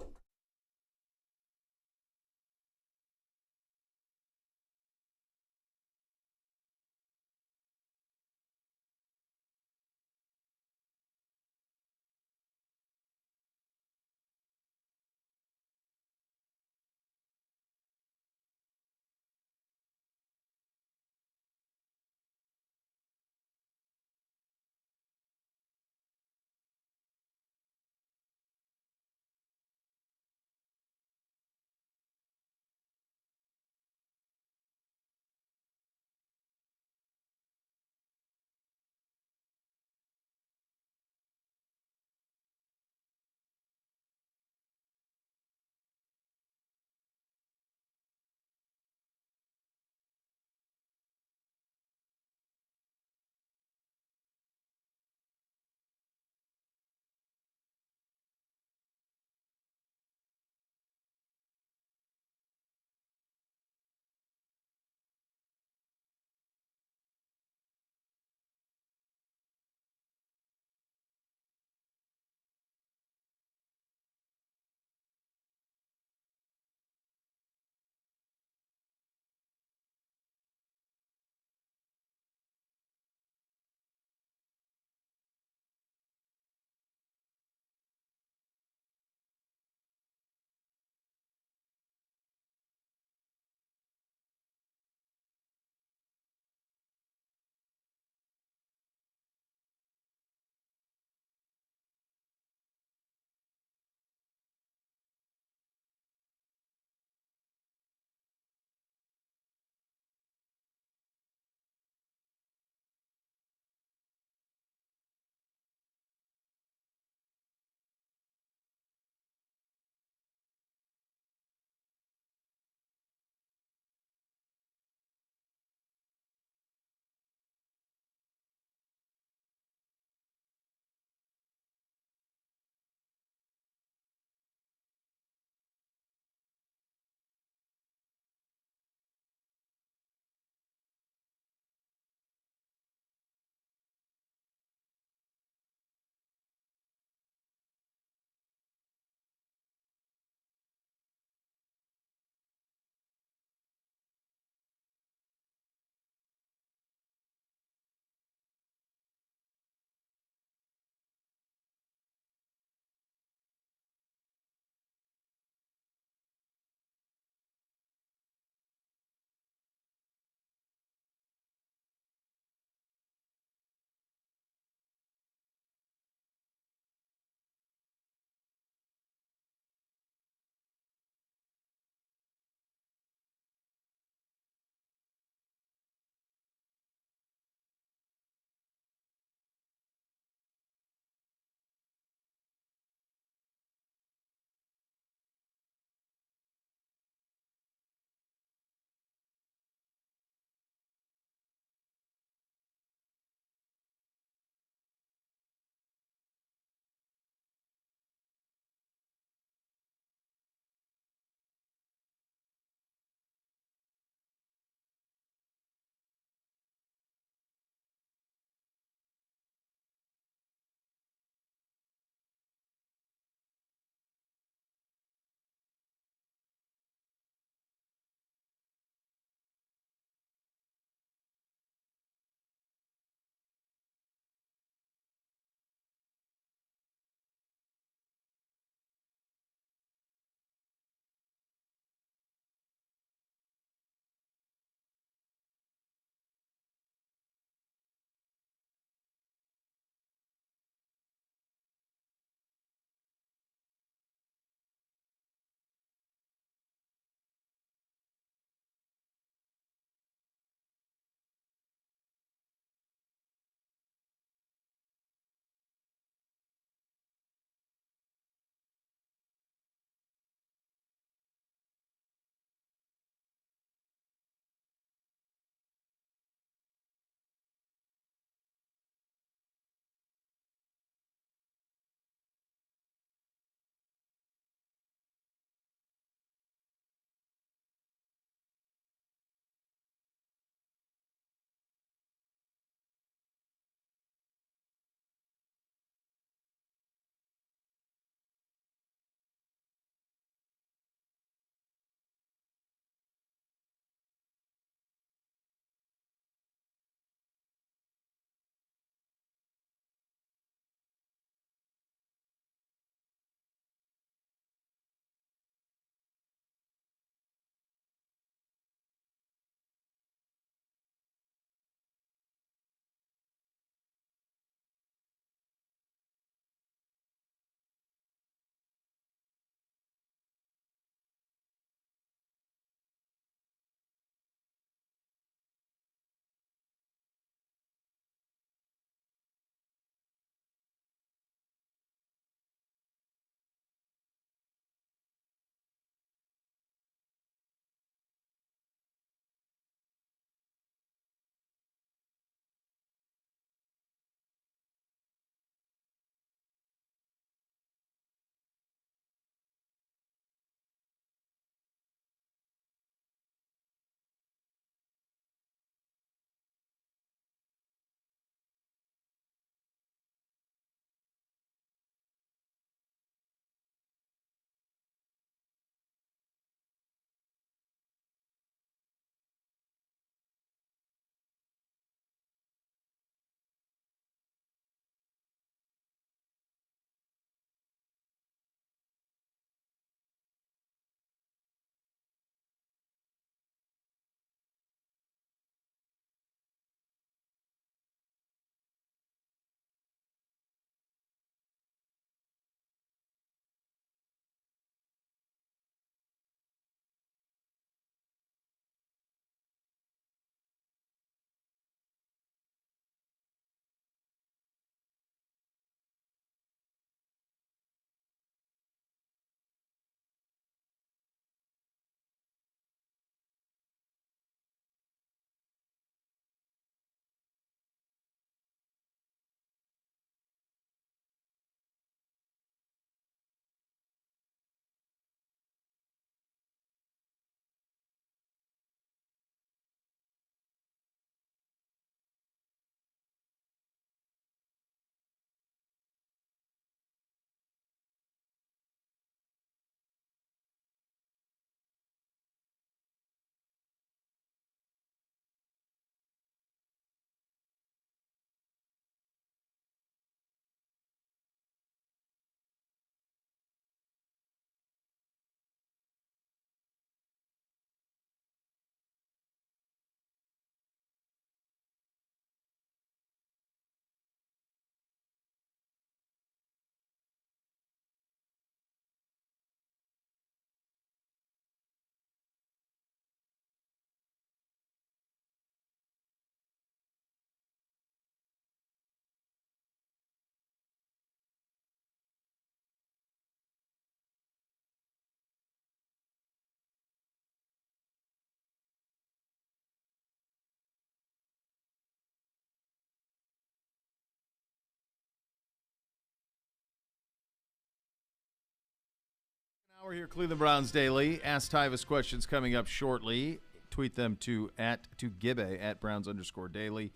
A: We're here, Cleveland Browns Daily. Ask Tyvis questions coming up shortly. Tweet them to Gibbe at Browns_Daily.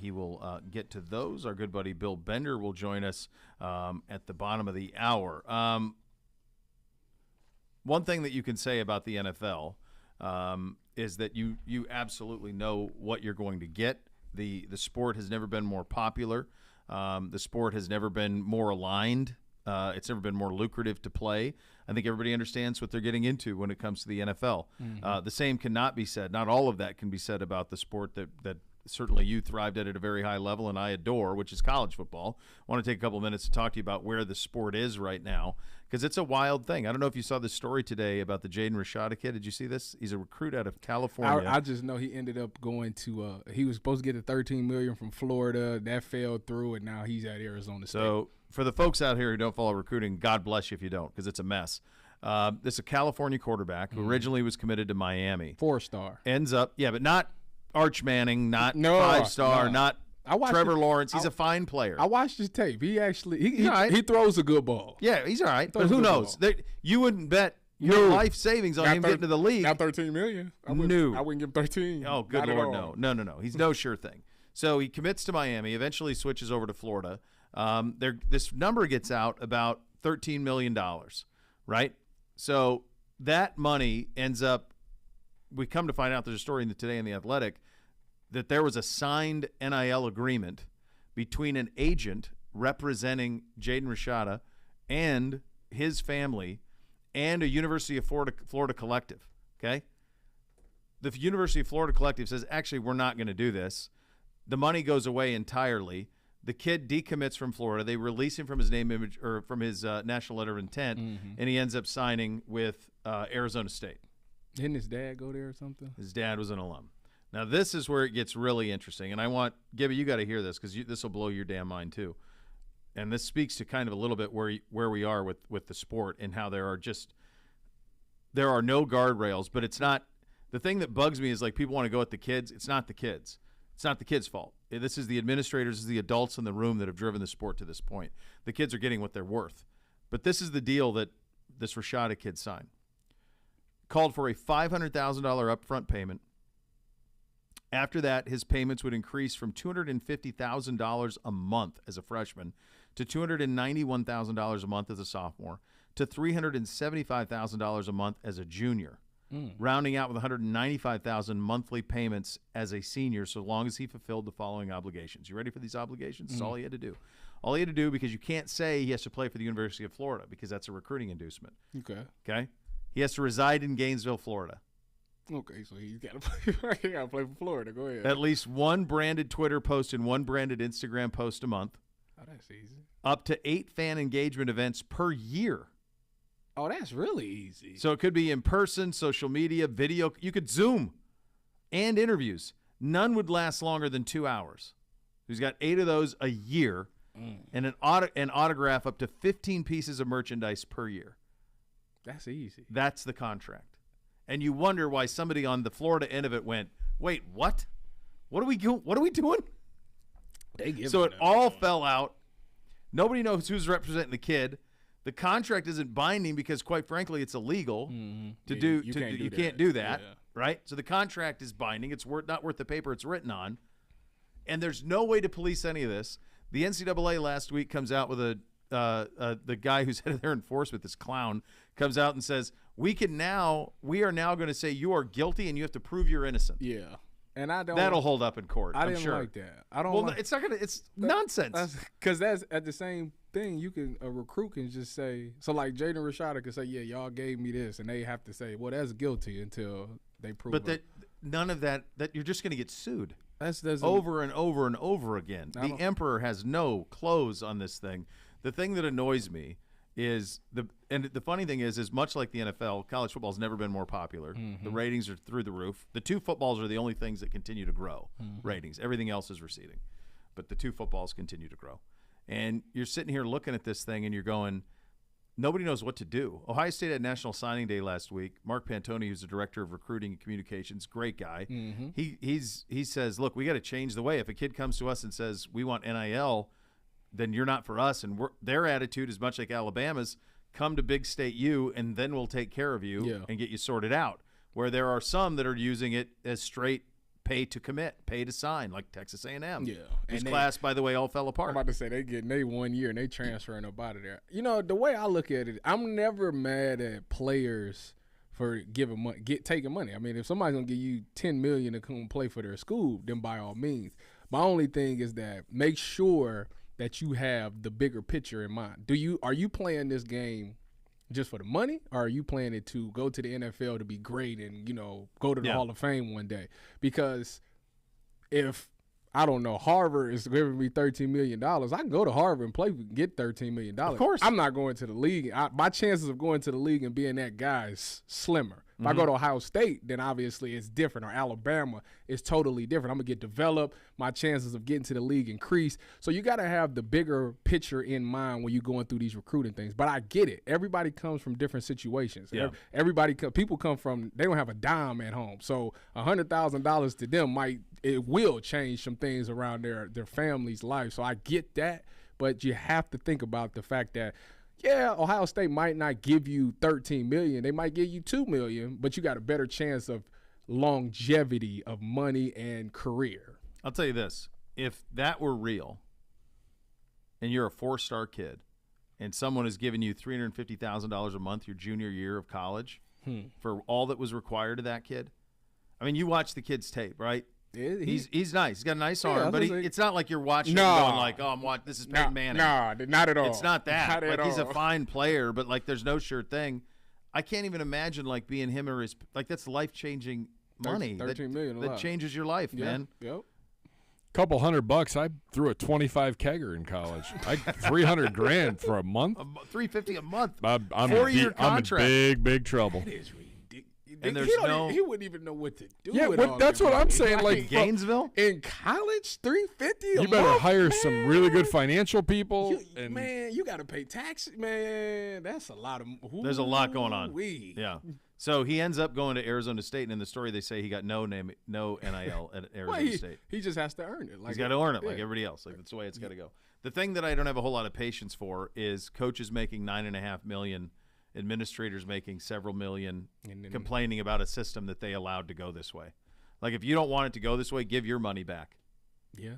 A: He will get to those. Our good buddy Bill Bender will join us at the bottom of the hour. One thing that you can say about the NFL is that you absolutely know what you're going to get. The sport has never been more popular. The sport has never been more aligned. It's never been more lucrative to play. I think everybody understands what they're getting into when it comes to the NFL. The same cannot be said. Not all of that can be said about the sport that certainly you thrived at a very high level and I adore, which is college football. I want to take a couple of minutes to talk to you about where the sport is right now because it's a wild thing. I don't know if you saw this story today about the Jaden Rashada kid. Did you see this? He's a recruit out of California.
B: I just know he ended up going to he was supposed to get the $13 million from Florida. That fell through, and now he's at Arizona State.
A: So for the folks out here who don't follow recruiting, God bless you if you don't because it's a mess. This is a California quarterback who originally was committed to Miami.
B: 4-star.
A: Ends up, but not Arch Manning, not 5-star, not Trevor Lawrence. He's a fine player.
B: I watched his tape. He actually he throws a good ball.
A: Yeah, he's all right. But who knows? You wouldn't bet your life savings on him getting to the league.
B: Not $13 million. I wouldn't give him 13.
A: Oh, good Lord, no. He's no sure thing. So he commits to Miami, eventually switches over to Florida. This number gets out about $13 million, right? So that money ends up, we come to find out there's a story today in The Athletic that there was a signed NIL agreement between an agent representing Jaden Rashada and his family and a University of Florida collective, okay? The University of Florida collective says, actually, we're not going to do this. The money goes away entirely. The kid decommits from Florida. They release him from his name, image, or from his national letter of intent, and he ends up signing with Arizona State.
B: Didn't his dad go there or something?
A: His dad was an alum. Now, this is where it gets really interesting, and I want – Gibby, you got to hear this because this will blow your damn mind too. And this speaks to kind of a little bit where we are with the sport and how there are no guardrails, but it's not – the thing that bugs me is like people want to go at the kids. It's not the kids. It's not the kids' fault. This is the administrators, this is the adults in the room that have driven the sport to this point. The kids are getting what they're worth. But this is the deal that this Rashada kid signed. Called for a $500,000 upfront payment. After that, his payments would increase from $250,000 a month as a freshman to $291,000 a month as a sophomore to $375,000 a month as a junior, rounding out with $195,000 monthly payments as a senior so long as he fulfilled the following obligations. You ready for these obligations? That's all he had to do. All he had to do, because you can't say he has to play for the University of Florida because that's a recruiting inducement. Okay? He has to reside in Gainesville, Florida.
B: Okay, so he's got to play for Florida. Go ahead.
A: At least one branded Twitter post and one branded Instagram post a month.
B: Oh, that's easy.
A: Up to 8 fan engagement events per year.
B: Oh, that's really easy.
A: So it could be in person, social media, video. You could Zoom and interviews. None would last longer than 2 hours. He's got 8 of those a year and an autograph up to 15 pieces of merchandise per year.
B: That's easy.
A: That's the contract. And you wonder why somebody on the Florida end of it went, wait, what? What are we doing? So it all fell out. Nobody knows who's representing the kid. The contract isn't binding because, quite frankly, it's illegal to do. You can't do that, right? So the contract is binding. It's not worth the paper it's written on, and there's no way to police any of this. The NCAA last week comes out with the guy who's head of their enforcement, this clown, comes out and says, we are now going to say you are guilty and you have to prove you're innocent.
B: Yeah. And I don't.
A: That'll hold up in court.
B: I
A: I'm
B: didn't
A: sure.
B: like that. I don't.
A: Well, it's not gonna. It's nonsense.
B: Because that's at the same thing. You can a recruit can just say so. Like Jaden Rashada can say, "Yeah, y'all gave me this," and they have to say, "Well, that's guilty," until they prove.
A: But none of that. That you're just gonna get sued.
B: That's
A: over and over and over again. The emperor has no clothes on this thing. The thing that annoys me is the funny thing is much like the NFL, college football's never been more popular. The ratings are through the roof. The two footballs are the only things that continue to grow ratings. Everything else is receding, but the two footballs continue to grow. And you're sitting here looking at this thing and you're going, nobody knows what to do. Ohio State had National Signing Day last week. Mark Pantoni, who's the director of recruiting and communications, great guy. He says, look, we got to change the way. If a kid comes to us and says we want NIL, then you're not for us. And their attitude is much like Alabama's. come to Big State U, and then we'll take care of you and get you sorted out. Where there are some that are using it as straight pay to commit, pay to sign, like Texas A&M.
B: Yeah.
A: Whose class, by the way, all fell apart.
B: I'm about to say they getting 1 year and they transferring up out of there. You know, the way I look at it, I'm never mad at players for giving money, taking money. I mean, if somebody's gonna give you $10 million to come play for their school, then by all means. My only thing is that make sure that you have the bigger picture in mind. Are you playing this game just for the money, or are you playing it to go to the NFL to be great and, you know, go to the Hall of Fame one day? Because if, I don't know, Harvard is giving me $13 million, I can go to Harvard and play, get $13 million. Of
A: course.
B: I'm not going to the league. My chances of going to the league and being that guy is slimmer. If I go to Ohio State, then obviously it's different, or Alabama, it's totally different. I'm going to get developed. My chances of getting to the league increase. So you got to have the bigger picture in mind when you're going through these recruiting things. But I get it. Everybody comes from different situations.
A: Yeah.
B: People come from, they don't have a dime at home. So $100,000 to them it will change some things around their family's life. So I get that. But you have to think about the fact that, yeah, Ohio State might not give you $13 million. They might give you $2 million, but you got a better chance of longevity of money and career.
A: I'll tell you this. If that were real and you're a 4-star kid and someone is giving you $350,000 a month your junior year of college for all that was required of that kid, I mean, you watch the kid's tape, right? He's nice. He's got a nice arm, but it's not like you're watching him going like, oh, this is Peyton Manning.
B: No, not at all.
A: It's not that.
B: Not
A: he's a fine player, but like there's no sure thing. I can't even imagine like being him or his that's life-changing money.
B: $13 million
A: that changes your life, man.
B: Yep.
C: Couple $100. I threw a 25 kegger in college. I $300,000 for a month.
A: $350 a month.
C: I'm
A: 4-year contract.
C: I'm in big trouble.
B: That is ridiculous.
A: And
B: he wouldn't even know what to do.
C: Yeah,
B: with all
C: that's
B: that
C: what I'm
B: money.
C: saying. Like
A: Gainesville
B: in college, $350.
C: You better hire some really good financial people.
B: Man, you got to pay taxes, man. That's a lot of.
A: There's a lot going on.
B: Wee.
A: Yeah. So he ends up going to Arizona State, and in the story they say he got no NIL at Arizona State.
B: He just has to earn it.
A: He's got to earn it like everybody else. Like that's the way it's got to go. The thing that I don't have a whole lot of patience for is coaches making $9.5 million, administrators making several million, complaining about a system that they allowed to go this way. Like if you don't want it to go this way, give your money back.
B: Yeah.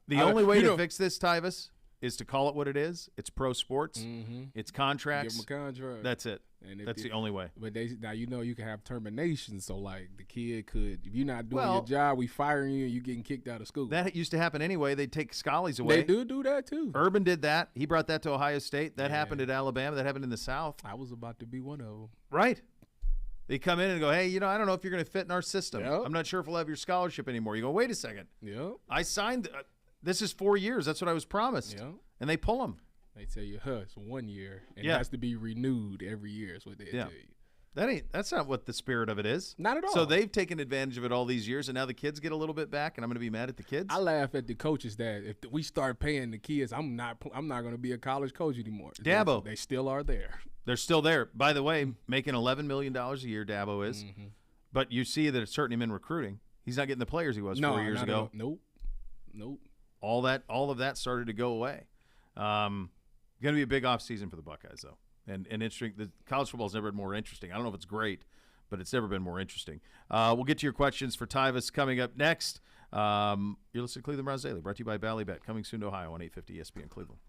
A: The only way to fix this, Tyvis, is to call it what it is. It's pro sports. It's contracts.
B: Give them a contract.
A: That's it. And that's the only way.
B: But now you can have termination. So like the kid could, if you're not doing your job, we firing you and you getting kicked out of school.
A: That used to happen anyway. They'd take scholars away.
B: They do that too.
A: Urban did that. He brought that to Ohio State. That happened at Alabama. That happened in the South.
B: I was about to be one of them.
A: Right. They come in and go, hey, I don't know if you're going to fit in our system.
B: Yep.
A: I'm not sure if we'll have your scholarship anymore. You go, wait a second.
B: Yep.
A: I signed. This is 4 years. That's what I was promised.
B: Yep.
A: And they pull them.
B: They tell you, it's 1 year, and it has to be renewed every year. Is what they tell you.
A: That's not what the spirit of it is.
B: Not at all.
A: So they've taken advantage of it all these years, and now the kids get a little bit back, and I'm going to be mad at the kids.
B: I laugh at the coaches that if we start paying the kids, I'm not going to be a college coach anymore.
A: Dabo,
B: they still are there.
A: They're still there. By the way, making $11 million a year, Dabo is. But you see that it's hurting him in recruiting. He's not getting the players he was 4 years ago.
B: Nope.
A: All of that started to go away. Going to be a big offseason for the Buckeyes, though. And interesting. The college football's never been more interesting. I don't know if it's great, but it's never been more interesting. We'll get to your questions for Tyvis coming up next. You're listening to Cleveland Browns Daily, brought to you by Ballybet, coming soon to Ohio on 850 ESPN Cleveland.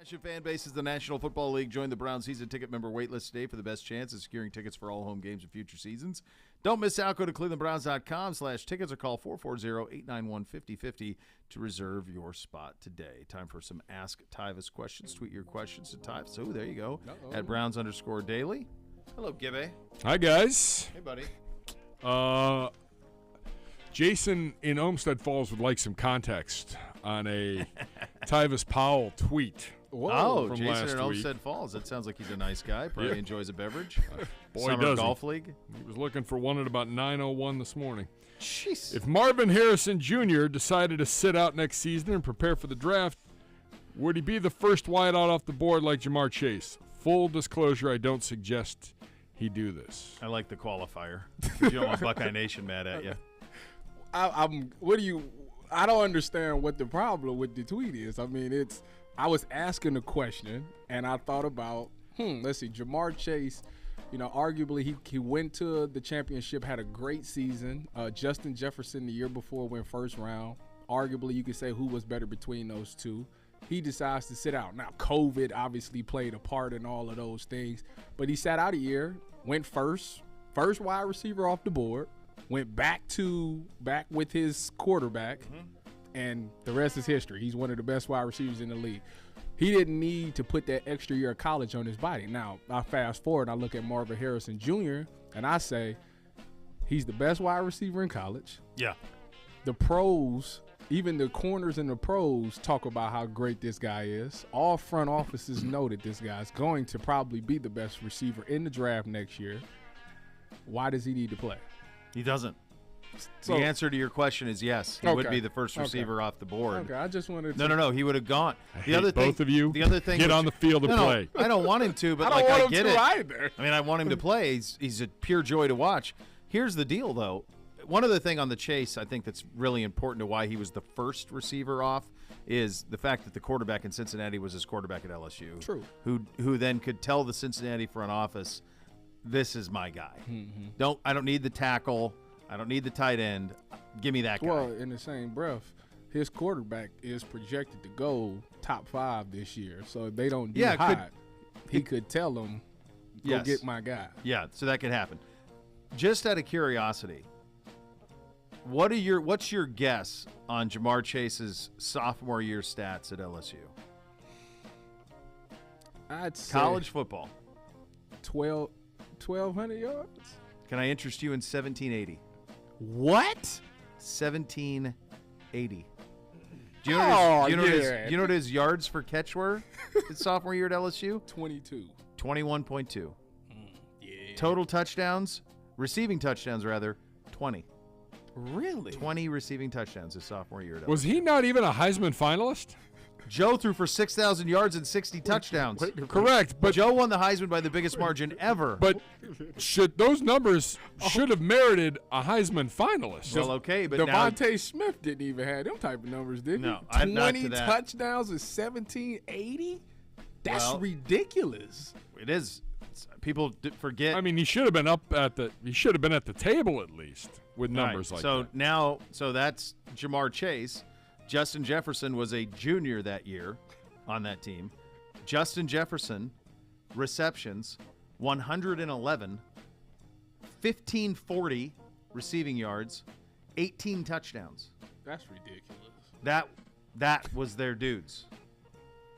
A: Passion fan base is the National Football League. Join the Brown season ticket member waitlist today for the best chance of securing tickets for all home games of future seasons. Don't miss out. Go to clevelandbrowns.com/tickets or call 440-891-5050 to reserve your spot today. Time for some Ask Tyvis questions. Tweet your questions to Tyvis. Oh, there you go. At Browns_daily. Hello, Gibby.
C: Hi, guys.
A: Hey, buddy.
C: Jason in Olmsted Falls would like some context on a Tyvis Powell tweet.
A: Whoa,
C: from
A: Jason
C: last
A: in
C: week.
A: Olmsted Falls. That sounds like he's a nice guy. Probably enjoys a beverage.
C: Boy,
A: Summer
C: does he.
A: golf league.
C: He was looking for one at about 9:01 this morning.
A: Jeez.
C: If Marvin Harrison Jr. decided to sit out next season and prepare for the draft, would he be the first wideout off the board like Jamar Chase? Full disclosure, I don't suggest he do this.
A: I like the qualifier. You don't want Buckeye Nation mad at you.
B: I don't understand what the problem with the tweet is. I mean, I was asking a question, and I thought about, let's see, Jamar Chase, arguably he went to the championship, had a great season. Justin Jefferson the year before went first round. Arguably, you could say who was better between those two. He decides to sit out. Now, COVID obviously played a part in all of those things, but he sat out a year, went first wide receiver off the board, went back with his quarterback, and the rest is history. He's one of the best wide receivers in the league. He didn't need to put that extra year of college on his body. Now, I fast forward, I look at Marvin Harrison Jr., and I say he's the best wide receiver in college.
A: Yeah.
B: The pros, even the corners and the pros, talk about how great this guy is. All front offices know that this guy's going to probably be the best receiver in the draft next year. Why does he need to play?
A: He doesn't.
B: So,
A: the answer to your question is yes. He would be the first receiver off the board.
B: Okay, I just wanted to.
A: No. He would have gone.
C: The other thing, both of you.
A: The other thing,
C: get on the field and play.
A: I don't want him to, but
B: I don't want him
A: get
B: to
A: it.
B: either.
A: I mean, I want him to play. He's a pure joy to watch. Here's the deal, though. One other thing on the Chase, I think that's really important to why he was the first receiver off, is the fact that the quarterback in Cincinnati was his quarterback at LSU.
B: True.
A: Who then could tell the Cincinnati front office, "This is my guy. I don't need the tackle. I don't need the tight end. Give me that guy."
B: Well, in the same breath, his quarterback is projected to go top 5 this year. So if they don't do hot, he could tell them, go get my guy.
A: Yeah, so that could happen. Just out of curiosity, what's your guess on Jamar Chase's sophomore year stats at LSU?
B: I'd say
A: college football.
B: 1,200 yards.
A: Can I interest you in 1780?
B: What?
A: 1780. Do you know what his yards per catch were his sophomore year at LSU?
B: 22.
A: 21.2.
B: Yeah.
A: Total touchdowns, receiving touchdowns rather, 20.
B: Really?
A: 20 receiving touchdowns his sophomore year at LSU.
C: Was he not even a Heisman finalist?
A: Joe threw for 6,000 yards and 60 touchdowns.
C: Correct, but
A: Joe won the Heisman by the biggest margin ever.
C: But those numbers should have merited a Heisman finalist.
A: Well, okay, but
B: Devontae Smith didn't even have them type of numbers, did he?
A: No, I'm not
B: 20
A: to that.
B: touchdowns and 1780? That's ridiculous.
A: It is. People forget.
C: I mean, he should have been at the table at least with numbers like that.
A: So that's Jamar Chase. Justin Jefferson was a junior that year on that team. Justin Jefferson, receptions, 111, 1,540 receiving yards, 18 touchdowns.
B: That's ridiculous.
A: That was their dudes.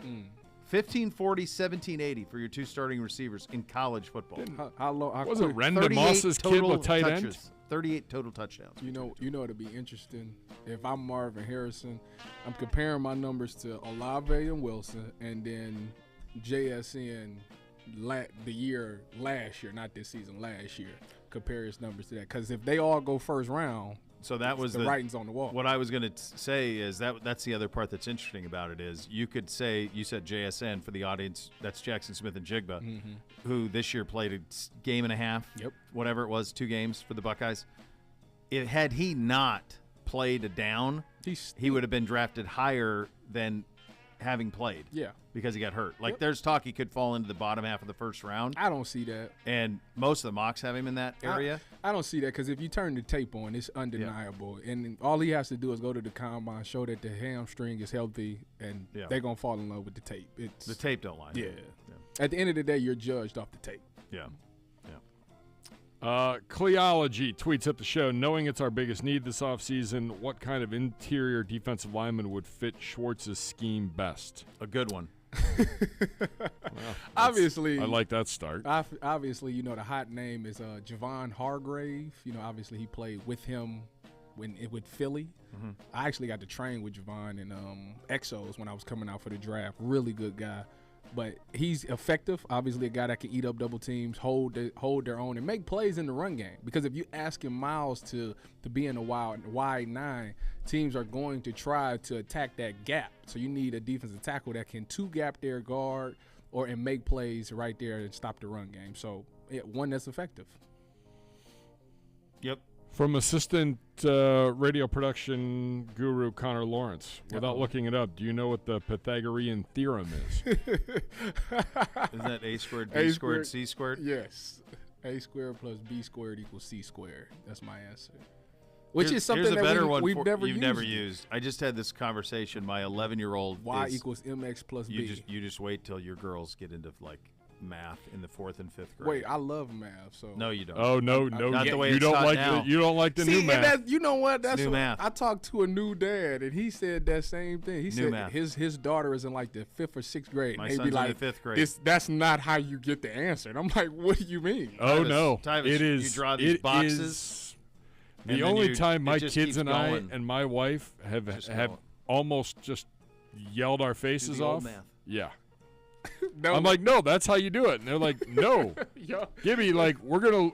A: 1540, 1780 for your two starting receivers in college football.
B: How long?
C: Wasn't Renda Moss's kid with tight end?
A: 38 total touchdowns.
B: You know, it'd be interesting. If I'm Marvin Harrison, I'm comparing my numbers to Olave and Wilson, and then JSN the year last year, not this season, last year. Compare his numbers to that, because if they all go first round,
A: so that was
B: the writing's on the wall.
A: What I was going to say is that's the other part that's interesting about it is you could say, you said JSN for the audience, that's Jackson Smith and Jigba, who this year played a game and a half, whatever it was, 2 games for the Buckeyes. Had he not played a down, he would have been drafted higher than having played.
B: Yeah.
A: Because he got hurt. Like,
B: Yep.
A: there's talk he could fall into the bottom half of the first round.
B: I don't see that.
A: And most of the mocks have him in that area.
B: I don't see that because if you turn the tape on, it's undeniable. Yeah. And all he has to do is go to the combine, show that the hamstring is healthy, and they're going to fall in love with the tape. The
A: tape don't lie.
B: Yeah. At the end of the day, you're judged off the tape.
A: Yeah.
C: Cleology tweets at the show, knowing it's our biggest need this offseason, what kind of interior defensive lineman would fit Schwartz's scheme best?
A: A good one.
C: Well,
B: obviously.
C: I like that start.
B: Obviously, the hot name is Javon Hargrave. Obviously he played with him with Philly. Mm-hmm. I actually got to train with Javon in Exos when I was coming out for the draft. Really good guy. But he's effective. Obviously, a guy that can eat up double teams, hold their own, and make plays in the run game. Because if you ask him Miles to be in a wide nine, teams are going to try to attack that gap. So you need a defensive tackle that can two-gap their guard and make plays right there and stop the run game. So one that's effective.
A: Yep.
C: From assistant radio production guru Connor Lawrence, without looking it up, do you know what the Pythagorean theorem is?
A: Isn't that A squared, B squared, C squared?
B: Yes. A squared plus B squared equals C squared. That's my answer. Which is something that we've never used.
A: I just had this conversation. My 11-year-old
B: Y equals MX plus B.
A: You just wait till your girls get into math in the 4th and 5th grade.
B: Wait, I love math. So
A: no, you don't.
C: Oh no,
A: not the way
C: you
A: it's
C: don't
A: taught
C: like
A: now.
C: you don't like the new math.
B: You know what? That's
A: new math.
B: I talked to a new dad, and he said that same thing. He said
A: math.
B: his daughter is in the 5th or 6th grade.
A: My
B: and
A: son's
B: be like,
A: in the 5th grade.
B: That's not how you get the answer. And I'm like, what do you mean?
C: Oh
A: Tyvis,
C: no,
A: Tyvis,
C: it is.
A: You draw these boxes.
C: The only time my kids and I
A: going.
C: and my wife have almost just yelled our faces off.
A: Math.
C: Yeah.
B: No,
C: I'm like, no, that's how you do it. And they're like, no. Gibby,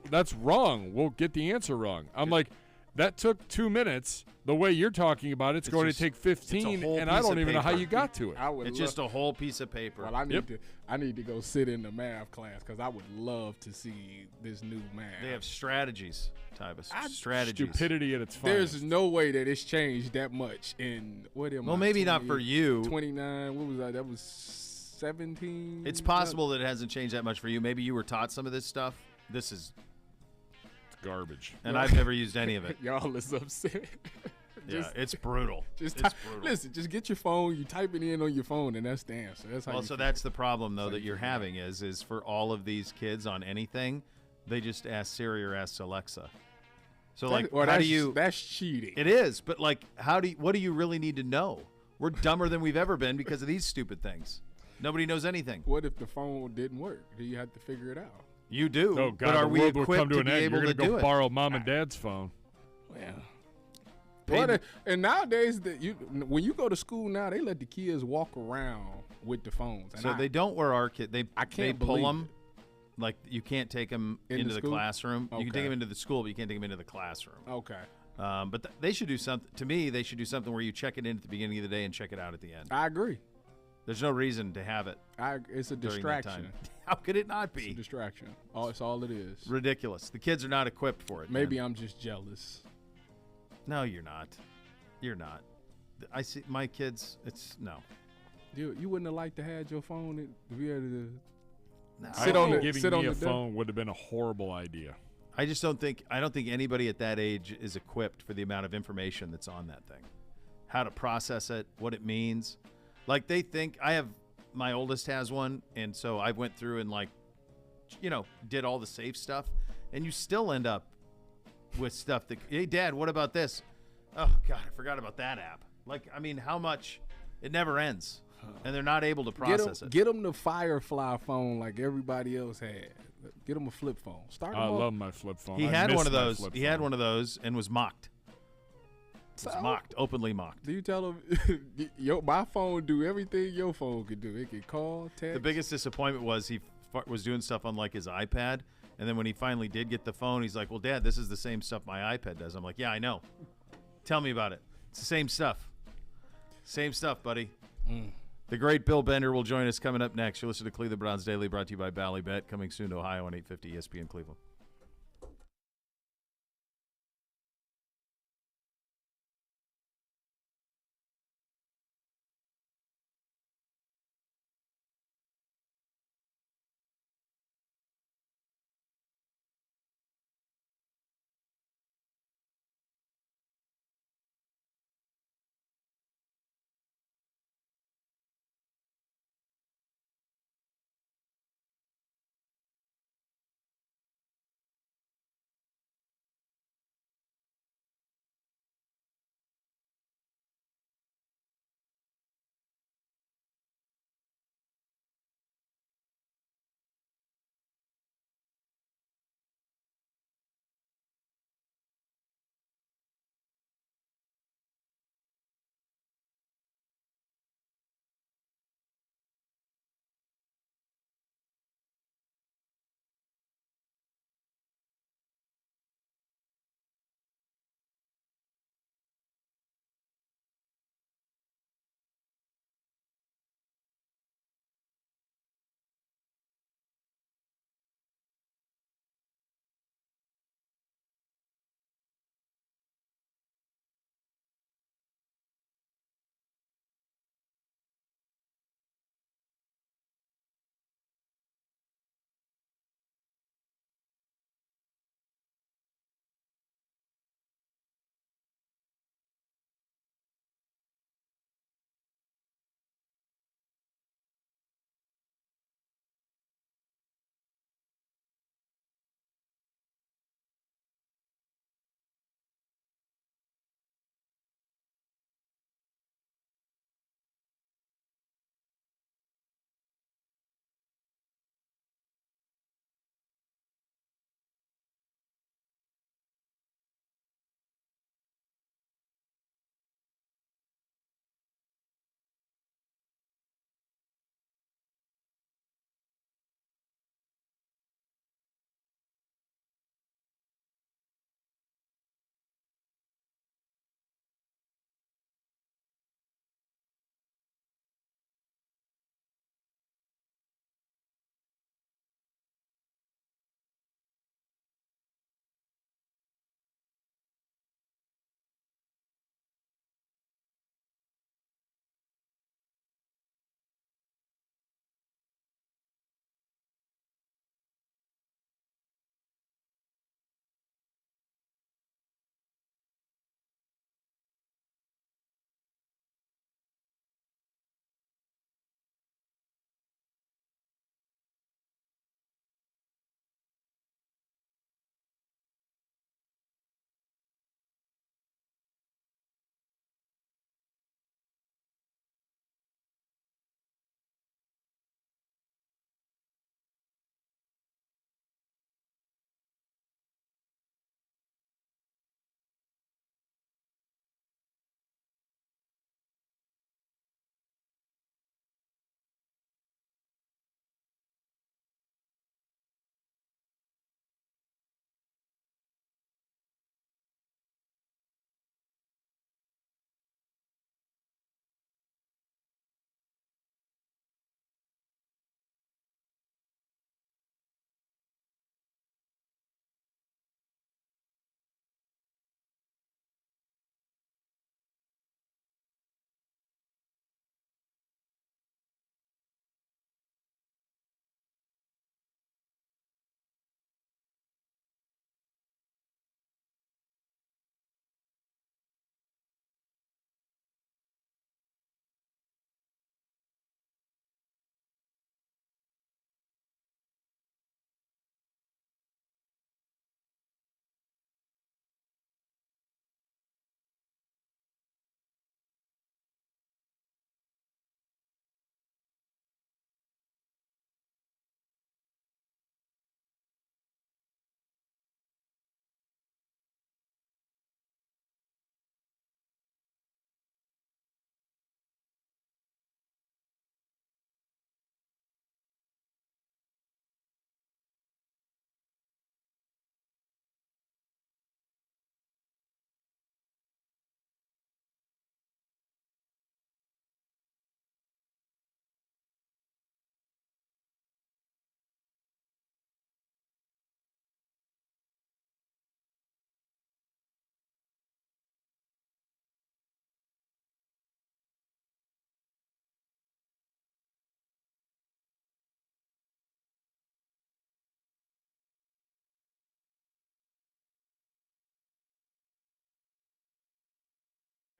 C: that's wrong. We'll get the answer wrong. I'm like, that took 2 minutes. The way you're talking about it's going to take 15, and I don't even know how you got to it.
A: It's just a whole piece of paper.
B: Well, I need to go sit in the math class because I would love to see this new math.
A: They have strategies, Tyvis. Strategies.
C: Stupidity at its finest.
B: There's no way that it's changed that much in
A: maybe not for you.
B: 29. What was that? That was 17.
A: It's possible that it hasn't changed that much for you. Maybe you were taught some of this stuff. This is
C: garbage,
A: and I've never used any of it.
B: Y'all is upset.
A: It's brutal.
B: It's brutal. Listen, just get your phone. You type it in on your phone, and that's the answer. That's how.
A: That's the problem though that you're having is for all of these kids on anything, they just ask Siri or ask Alexa. So how do you?
B: That's cheating.
A: It is, but what do you really need to know? We're dumber than we've ever been because of these stupid things. Nobody knows anything.
B: What if the phone didn't work? Do you have to figure it out?
A: You do.
C: Oh God,
A: but are
C: the
A: we
C: world will
A: equipped
C: come to an
A: be
C: end.
A: able
C: You're
A: to
C: gonna
A: do
C: go
A: it?
C: borrow mom and dad's phone.
B: Well, and nowadays, when you go to school now, they let the kids walk around with the phones. And
A: they don't wear our kid. They pull them. Like you can't take them into the classroom.
B: Okay.
A: You can take them into the school, but you can't take them into the classroom.
B: Okay.
A: But they should do something. To me, they should do something where you check it in at the beginning of the day and check it out at the end.
B: I agree.
A: There's no reason to have it.
B: It's a distraction.
A: How could it not be?
B: It's a distraction. It's all it is.
A: Ridiculous. The kids are not equipped for it.
B: Maybe I'm just jealous.
A: No, you're not. You're not. I see my kids. It's no.
B: You wouldn't have liked to have your phone to be able to
C: Giving me a phone would have been a horrible idea.
A: I just don't think anybody at that age is equipped for the amount of information that's on that thing. How to process it, what it means. Like they think my oldest has one, and so I went through and did all the safe stuff, and you still end up with stuff that, hey Dad, what about this? Oh God, I forgot about that app. How much? It never ends, and they're not able to process it.
B: Get them the Firefly phone like everybody else had. Get them a flip phone.
C: I love my flip phone.
A: He had one of those. He had one of those and was mocked. Openly mocked.
B: Do you tell him, my phone do everything your phone could do? It can call, text.
A: The biggest disappointment was he was doing stuff on his iPad, and then when he finally did get the phone, he's like, well, Dad, this is the same stuff my iPad does. I'm like, yeah, I know. Tell me about it. It's the same stuff. Same stuff, buddy. The great Bill Bender will join us coming up next. You'll listen to Cleveland Browns Daily, brought to you by Ballybet, coming soon to Ohio on 850 ESPN Cleveland.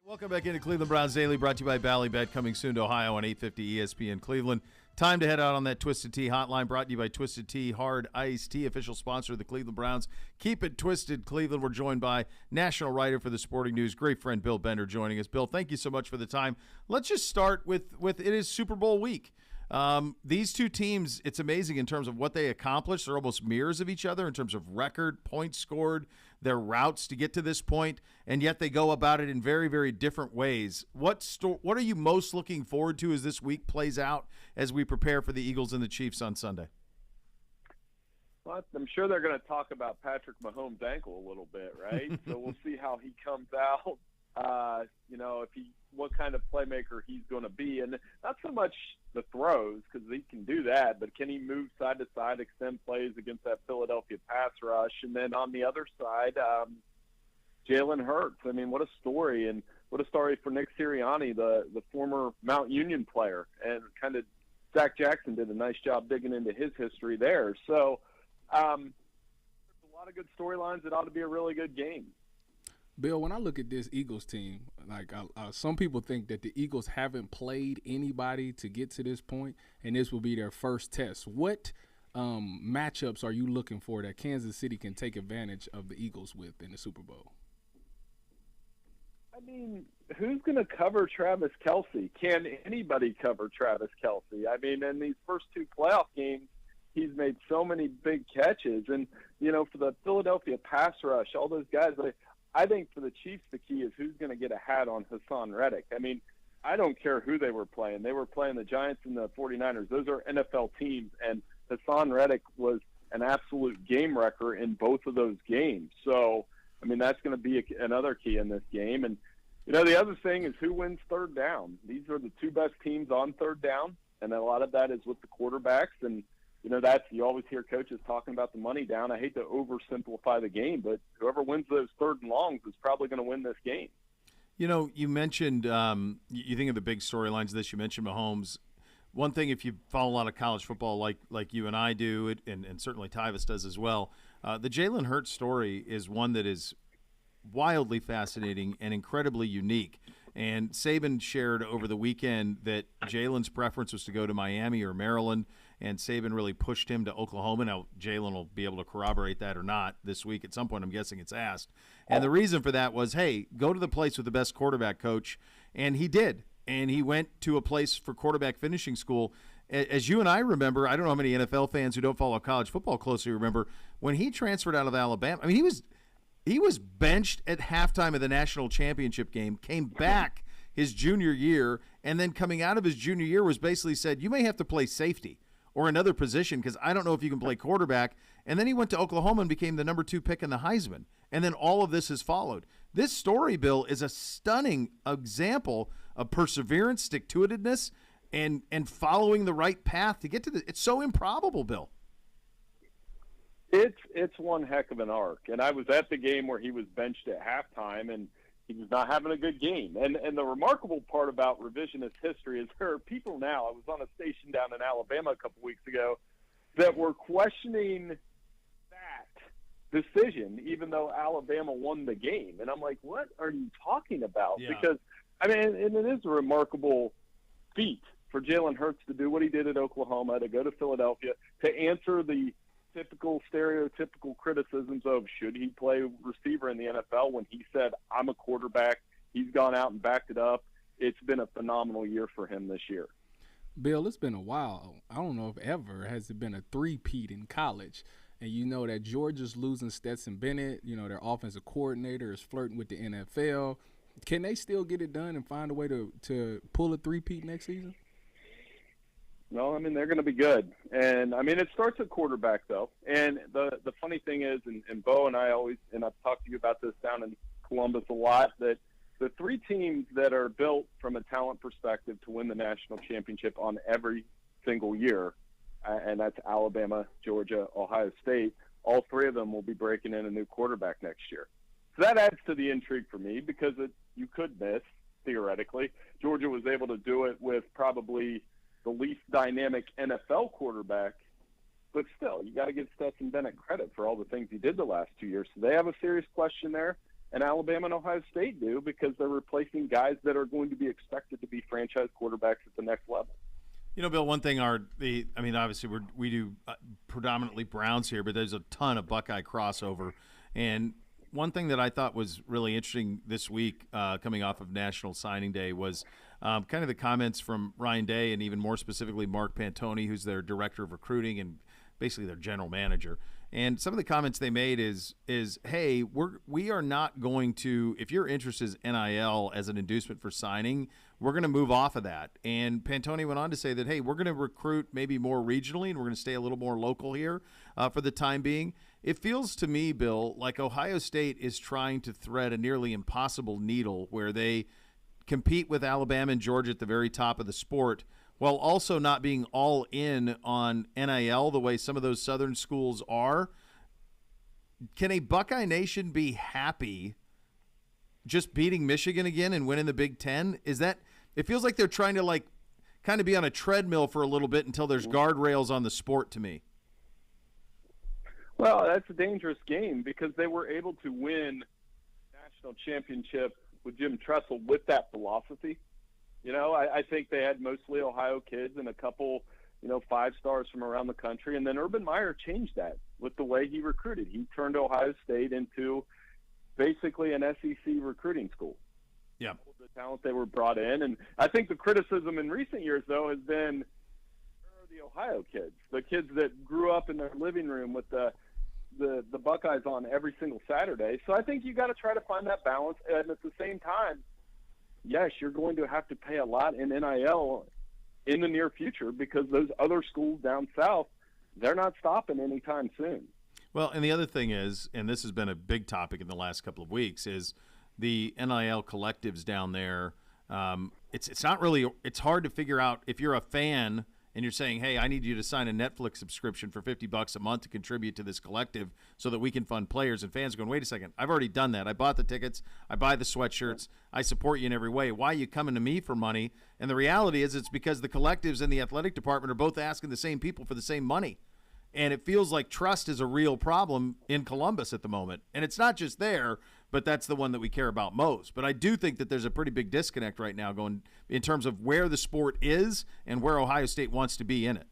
A: Welcome back into Cleveland Browns Daily, brought to you by Ballybet, coming soon to Ohio on 850 ESPN Cleveland. Time to head out on that Twisted Tea hotline, brought to you by Twisted Tea Hard Iced Tea, official sponsor of the Cleveland Browns. Keep it twisted, Cleveland. We're joined by national writer for the Sporting News, great friend Bill Bender joining us. Bill, thank you so much for the time. Let's just start with it is Super Bowl week. These two teams, it's amazing in terms of what they accomplished. They're almost mirrors of each other in terms of record, points scored, their routes to get to this point, and yet they go about it in very, very different ways. What are you most looking forward to as this week plays out as we prepare for the Eagles and the Chiefs on Sunday?
D: Well, I'm sure they're going to talk about Patrick Mahomes' ankle a little bit, right? So we'll see how he comes out. What kind of playmaker he's going to be, and not so much the throws because he can do that, but can he move side to side, extend plays against that Philadelphia pass rush? And then on the other side, Jalen Hurts. I mean, what a story, and what a story for Nick Sirianni, the former Mount Union player, and kind of Zach Jackson did a nice job digging into his history there. So there's a lot of good storylines. It ought to be a really good game.
B: Bill, when I look at this Eagles team, some people think that the Eagles haven't played anybody to get to this point, and this will be their first test. What matchups are you looking for that Kansas City can take advantage of the Eagles with in the Super Bowl?
D: I mean, who's going to cover Travis Kelce? Can anybody cover Travis Kelce? I mean, in these first two playoff games, he's made so many big catches. And, for the Philadelphia pass rush, all those guys, I think for the Chiefs, the key is who's going to get a hat on Hassan Reddick. I mean, I don't care who they were playing. They were playing the Giants and the 49ers. Those are NFL teams, and Hassan Reddick was an absolute game wrecker in both of those games. So, I mean, that's going to be another key in this game. And, the other thing is who wins third down. These are the two best teams on third down, and a lot of that is with the quarterbacks. And, you always hear coaches talking about the money down. I hate to oversimplify the game, but whoever wins those third and longs is probably going to win this game.
A: You mentioned you think of the big storylines of this. You mentioned Mahomes. One thing, if you follow a lot of college football like you and I do, and certainly Tyvis does as well, the Jalen Hurts story is one that is wildly fascinating and incredibly unique. And Saban shared over the weekend that Jalen's preference was to go to Miami or Maryland, and Saban really pushed him to Oklahoma. Now, Jalen will be able to corroborate that or not this week. At some point, I'm guessing it's asked. And the reason for that was, hey, go to the place with the best quarterback coach. And he did. And he went to a place for quarterback finishing school. As you and I remember, I don't know how many NFL fans who don't follow college football closely remember, when he transferred out of Alabama, I mean, he was benched at halftime of the national championship game, came back his junior year, and then coming out of his junior year was basically said, you may have to play safety or another position because I don't know if you can play quarterback. And then he went to Oklahoma and became the number 2 pick in the Heisman. And then all of this has followed. This story, Bill, is a stunning example of perseverance, stick-to-itiveness, and following the right path to get to the – it's so improbable, Bill.
D: It's one heck of an arc. And I was at the game where he was benched at halftime, and he was not having a good game. And the remarkable part about revisionist history is there are people now – I was on a station down in Alabama a couple weeks ago that were questioning that decision even though Alabama won the game. And I'm like, what are you talking about?
A: Yeah.
D: Because, I mean, and it is a remarkable feat for Jalen Hurts to do what he did at Oklahoma, to go to Philadelphia, to answer the typical stereotypical criticisms of should he play receiver in the NFL when he said, I'm a quarterback. He's gone out and backed it up. It's been a phenomenal year for him this year.
B: Bill, it's been a while. I don't know if ever has it been a three-peat in college. And you know that Georgia's losing Stetson Bennett. You know, their offensive coordinator is flirting with the NFL. Can they still get it done and find a way to pull a three-peat next season?
D: No, I mean, they're going to be good. And, I mean, it starts at quarterback, though. And the funny thing is, and Bo and I always, and I've talked to you about this down in Columbus a lot, that the three teams that are built from a talent perspective to win the national championship on every single year, and that's Alabama, Georgia, Ohio State, all three of them will be breaking in a new quarterback next year. So that adds to the intrigue for me because you could miss, theoretically. Georgia was able to do it with probably the least dynamic NFL quarterback, but still, you got to give Stetson Bennett credit for all the things he did the last 2 years. So they have a serious question there. and Alabama and Ohio State do, because they're replacing guys that are going to be expected to be franchise quarterbacks at the next level.
A: You know, Bill, one thing obviously we do predominantly Browns here, but there's a ton of Buckeye crossover. And one thing that I thought was really interesting this week, coming off of National Signing Day, was kind of the comments from Ryan Day and even more specifically Mark Pantoni, who's their director of recruiting and basically their general manager. And some of the comments they made is hey, we are not going to, if your interest is NIL as an inducement for signing, we're going to move off of that. And Pantoni went on to say that, hey, we're going to recruit maybe more regionally and we're going to stay a little more local here for the time being. It feels to me, Bill, like Ohio State is trying to thread a nearly impossible needle where they compete with Alabama and Georgia at the very top of the sport, while also not being all in on NIL the way some of those Southern schools are. Can a Buckeye Nation be happy just beating Michigan again and winning the Big Ten? It feels like they're trying to kind of be on a treadmill for a little bit until there's guardrails on the sport to me.
D: Well, that's a dangerous game because they were able to win national championship with Jim Tressel with that philosophy. You know, I think they had mostly Ohio kids and a couple, 5 stars from around the country. And then Urban Meyer changed that with the way he recruited. He turned Ohio State into basically an SEC recruiting school.
A: Yeah.
D: The talent they were brought in. And I think the criticism in recent years, though, has been, where are the Ohio kids? The kids that grew up in their living room with the Buckeyes on every single Saturday. So I think you got to try to find that balance. And at the same time, yes, you're going to have to pay a lot in NIL in the near future because those other schools down south, they're not stopping anytime soon.
A: Well, and the other thing is, and this has been a big topic in the last couple of weeks, is the NIL collectives down there. It's not really – it's hard to figure out if you're a fan and you're saying, hey, I need you to sign a Netflix subscription for $50 a month to contribute to this collective so that we can fund players, and fans going, wait a second, I've already done that. I bought the tickets. I buy the sweatshirts. I support you in every way. Why are you coming to me for money? And the reality is it's because the collectives and the athletic department are both asking the same people for the same money. And it feels like trust is a real problem in Columbus at the moment. And it's not just there, but that's the one that we care about most. But I do think that there's a pretty big disconnect right now going in terms of where the sport is and where Ohio State wants to be in it.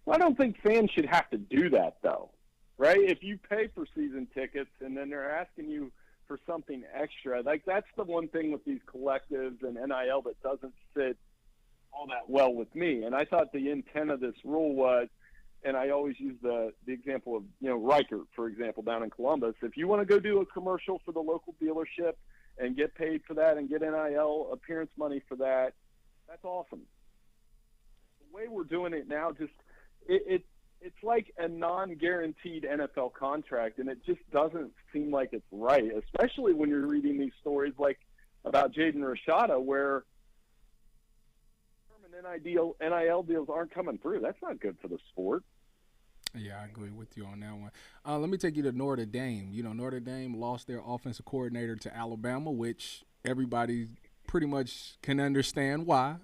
D: Well, I don't think fans should have to do that, though, right? If you pay for season tickets and then they're asking you for something extra, that's the one thing with these collectives and NIL that doesn't sit all that well with me. And I thought the intent of this rule was, and I always use the example of, Riker, for example, down in Columbus. If you want to go do a commercial for the local dealership and get paid for that and get NIL appearance money for that, that's awesome. The way we're doing it now, it's like a non-guaranteed NFL contract, and it just doesn't seem like it's right, especially when you're reading these stories like about Jaden Rashada where NIL deals aren't coming through. That's not good for the sport.
B: Yeah, I agree with you on that one. Let me take you to Notre Dame. Notre Dame lost their offensive coordinator to Alabama, which everybody pretty much can understand why.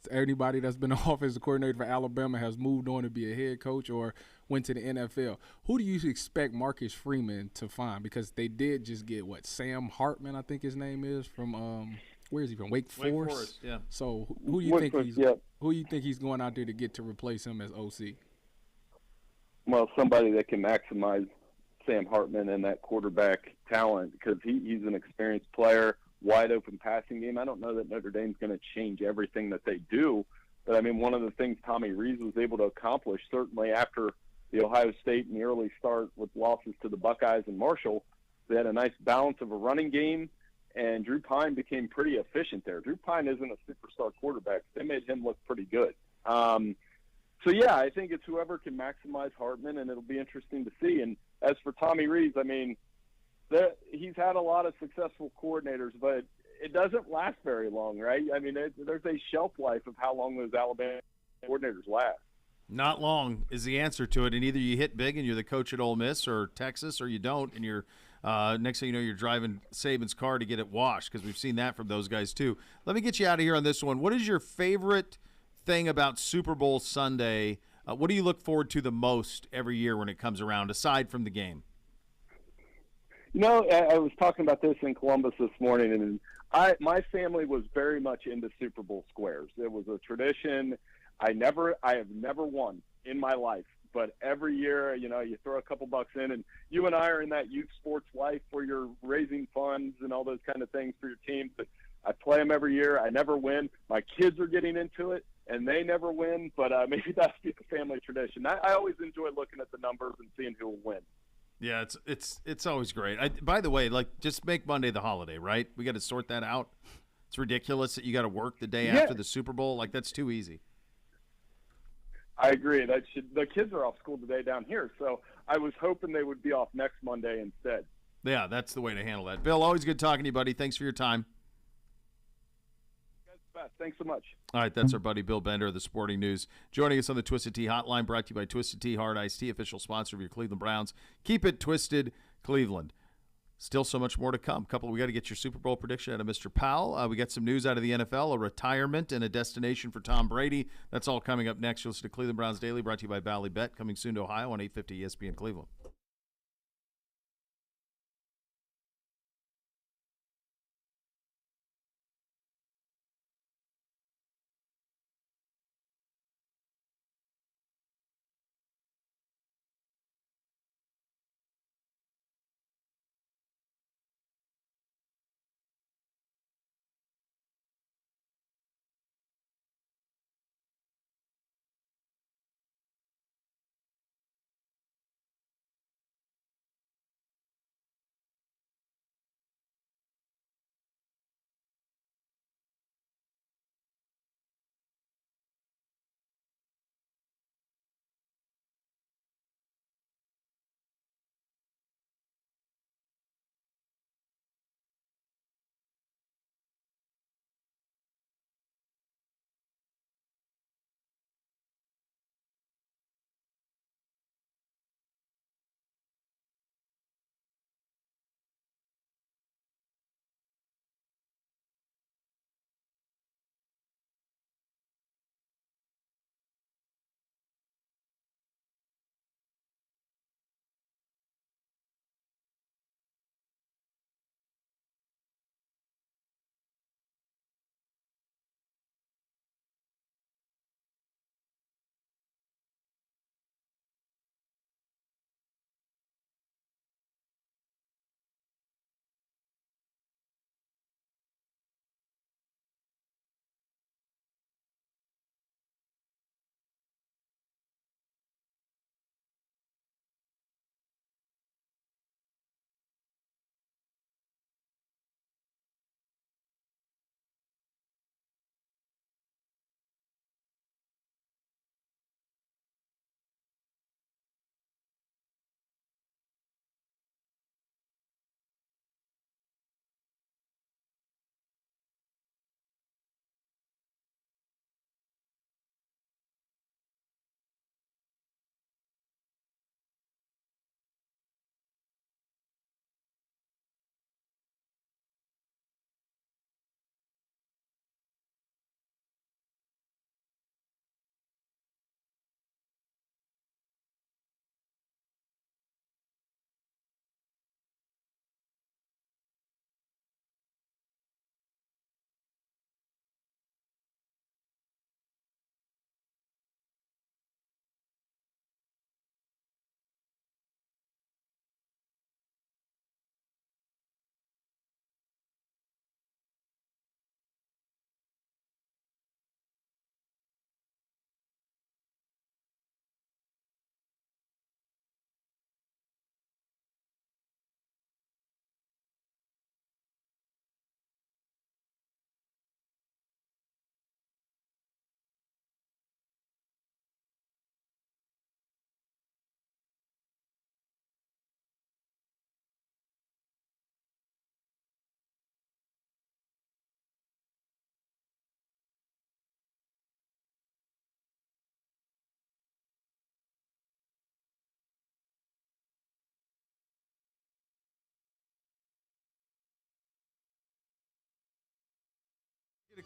B: Anybody that's been an offensive coordinator for Alabama has moved on to be a head coach or went to the NFL. Who do you expect Marcus Freeman to find? Because they did just get, Sam Hartman, I think his name is, from where is he from? Wake Forest.
A: Yeah.
B: So who do you think he's going out there to get to replace him as OC?
D: Well, somebody that can maximize Sam Hartman and that quarterback talent because he's an experienced player, wide open passing game. I don't know that Notre Dame's going to change everything that they do, but I mean one of the things Tommy Rees was able to accomplish certainly after the Ohio State and the early start with losses to the Buckeyes and Marshall, they had a nice balance of a running game. And Drew Pine became pretty efficient there. Drew Pine isn't a superstar quarterback. They made him look pretty good. So, yeah, I think it's whoever can maximize Hartman, and it'll be interesting to see. And as for Tommy Rees, I mean, he's had a lot of successful coordinators, but it doesn't last very long, right? I mean, there's a shelf life of how long those Alabama coordinators last.
A: Not long is the answer to it. And either you hit big and you're the coach at Ole Miss or Texas, or you don't, and you're next thing you know, you're driving Saban's car to get it washed because we've seen that from those guys too. Let me get you out of here on this one. What is your favorite thing about Super Bowl Sunday? What do you look forward to the most every year when it comes around, aside from the game?
D: I was talking about this in Columbus this morning, and my family was very much into Super Bowl squares. It was a tradition. I have never won in my life, but every year, you throw a couple bucks in, and you and I are in that youth sports life where you're raising funds and all those kind of things for your team. But I play them every year. I never win. My kids are getting into it, and they never win. But maybe that's the family tradition. I always enjoy looking at the numbers and seeing who will win.
A: Yeah, it's always great. By the way, just make Monday the holiday, right? We got to sort that out. It's ridiculous that you got to work the day after the Super Bowl. That's too easy.
D: I agree. The kids are off school today down here, so I was hoping they would be off next Monday instead.
A: Yeah, that's the way to handle that. Bill, always good talking to you, buddy. Thanks for your time.
D: Thanks so much.
A: All right, that's our buddy Bill Bender of the Sporting News. Joining us on the Twisted Tea Hotline, brought to you by Twisted Tea Hard Iced Tea, official sponsor of your Cleveland Browns. Keep it twisted, Cleveland. Still so much more to come. We got to get your Super Bowl prediction out of Mr. Powell. We got some news out of the NFL, a retirement and a destination for Tom Brady. That's all coming up next. You'll listen to Cleveland Browns Daily, brought to you by Bally Bet, coming soon to Ohio on 850 ESPN Cleveland.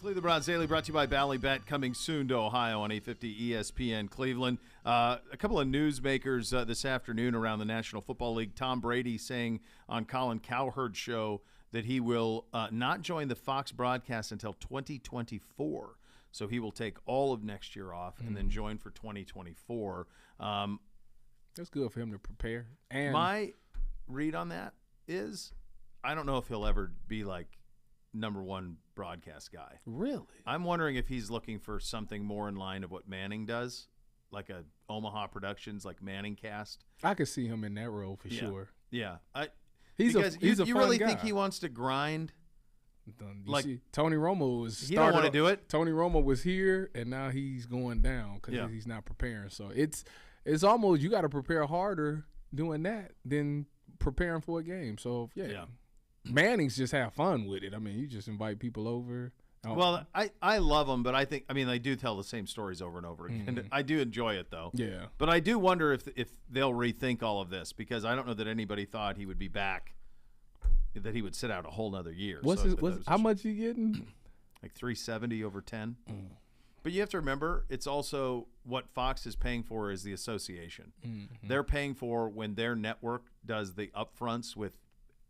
A: Cleveland Browns Daily brought to you by Ballybet, coming soon to Ohio on 850 ESPN Cleveland. A couple of newsmakers this afternoon around the National Football League. Tom Brady saying on Colin Cowherd's show that he will not join the Fox broadcast until 2024. So he will take all of next year off and then join for 2024.
B: That's good for him to prepare. And
A: my read on that is I don't know if he'll ever be like number one broadcast guy.
B: Really?
A: I'm wondering if he's looking for something more in line of what Manning does, like a Omaha Productions, like Manning Cast.
B: I could see him in that role for sure.
A: Yeah.
B: He's a
A: you
B: fun
A: really
B: guy.
A: think he wants to grind?
B: You see, Tony Romo was.
A: He don't want to do it.
B: Tony Romo was here, and now he's going down because he's not preparing. So it's almost you got to prepare harder doing that than preparing for a game. So yeah. Manning's just have fun with it. I mean, you just invite people over.
A: Well, I love them, but I mean, they do tell the same stories over and over again.
B: Mm-hmm.
A: I do enjoy it, though.
B: Yeah.
A: But I do wonder if they'll rethink all of this, because I don't know that anybody thought he would be back, that he would sit out a whole nother year.
B: How much you getting?
A: Like $370 over 10. But you have to remember, it's also what Fox is paying for is the association.
B: Mm-hmm.
A: They're paying for when their network does the upfronts with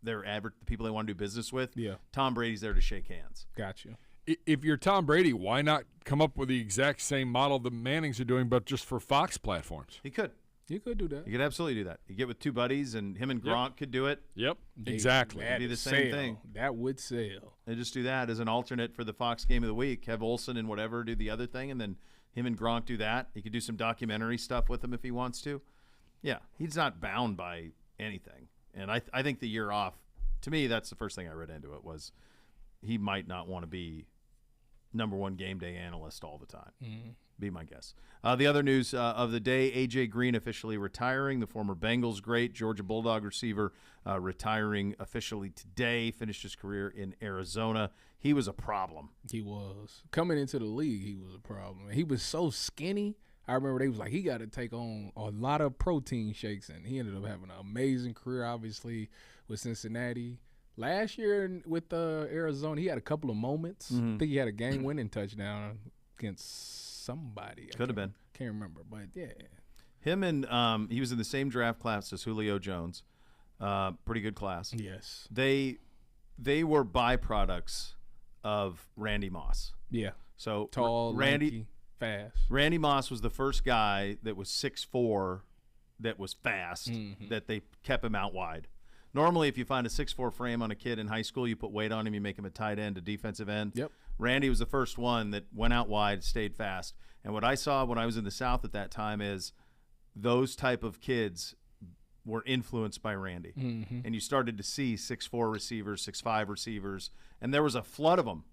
A: the people they want to do business with.
B: Yeah.
A: Tom Brady's there to shake hands.
B: Gotcha.
C: If you're Tom Brady, why not come up with the exact same model the Mannings are doing, but just for Fox platforms?
A: He could.
B: You could do that.
A: You could absolutely do that. You get with two buddies, and him and Gronk could do it.
C: Yep, exactly.
A: It'd be the same thing.
B: That would sell.
A: They just do that as an alternate for the Fox Game of the Week. Have Olsen and whatever do the other thing, and then him and Gronk do that. He could do some documentary stuff with him if he wants to. Yeah, he's not bound by anything. And I think the year off, to me, that's the first thing I read into it, was he might not want to be number one game day analyst all the time. Be my guess. The other news of the day, A.J. Green officially retiring, the former Bengals great, Georgia Bulldog receiver, retiring officially today, finished his career in Arizona. He was a problem.
B: He was. Coming into the league, he was a problem. He was so skinny. I remember they was like, he got to take on a lot of protein shakes, and he ended up having an amazing career, obviously, with Cincinnati. Last year with Arizona, he had a couple of moments. I think he had a game-winning touchdown against somebody.
A: Could have been.
B: Can't remember, but yeah.
A: Him and he was in the same draft class as Julio Jones. Pretty good class.
B: Yes.
A: They were byproducts of Randy Moss.
B: Yeah.
A: So
B: tall, lanky, fast.
A: Randy Moss was the first guy that was 6'4", that was fast, that they kept him out wide. Normally, if you find a 6'4" frame on a kid in high school, you put weight on him, you make him a tight end, a defensive end.
B: Yep.
A: Randy was the first one that went out wide, stayed fast. And what I saw when I was in the South at that time is those type of kids were influenced by Randy. And you started to see 6'4" receivers, 6'5" receivers, and there was a flood of them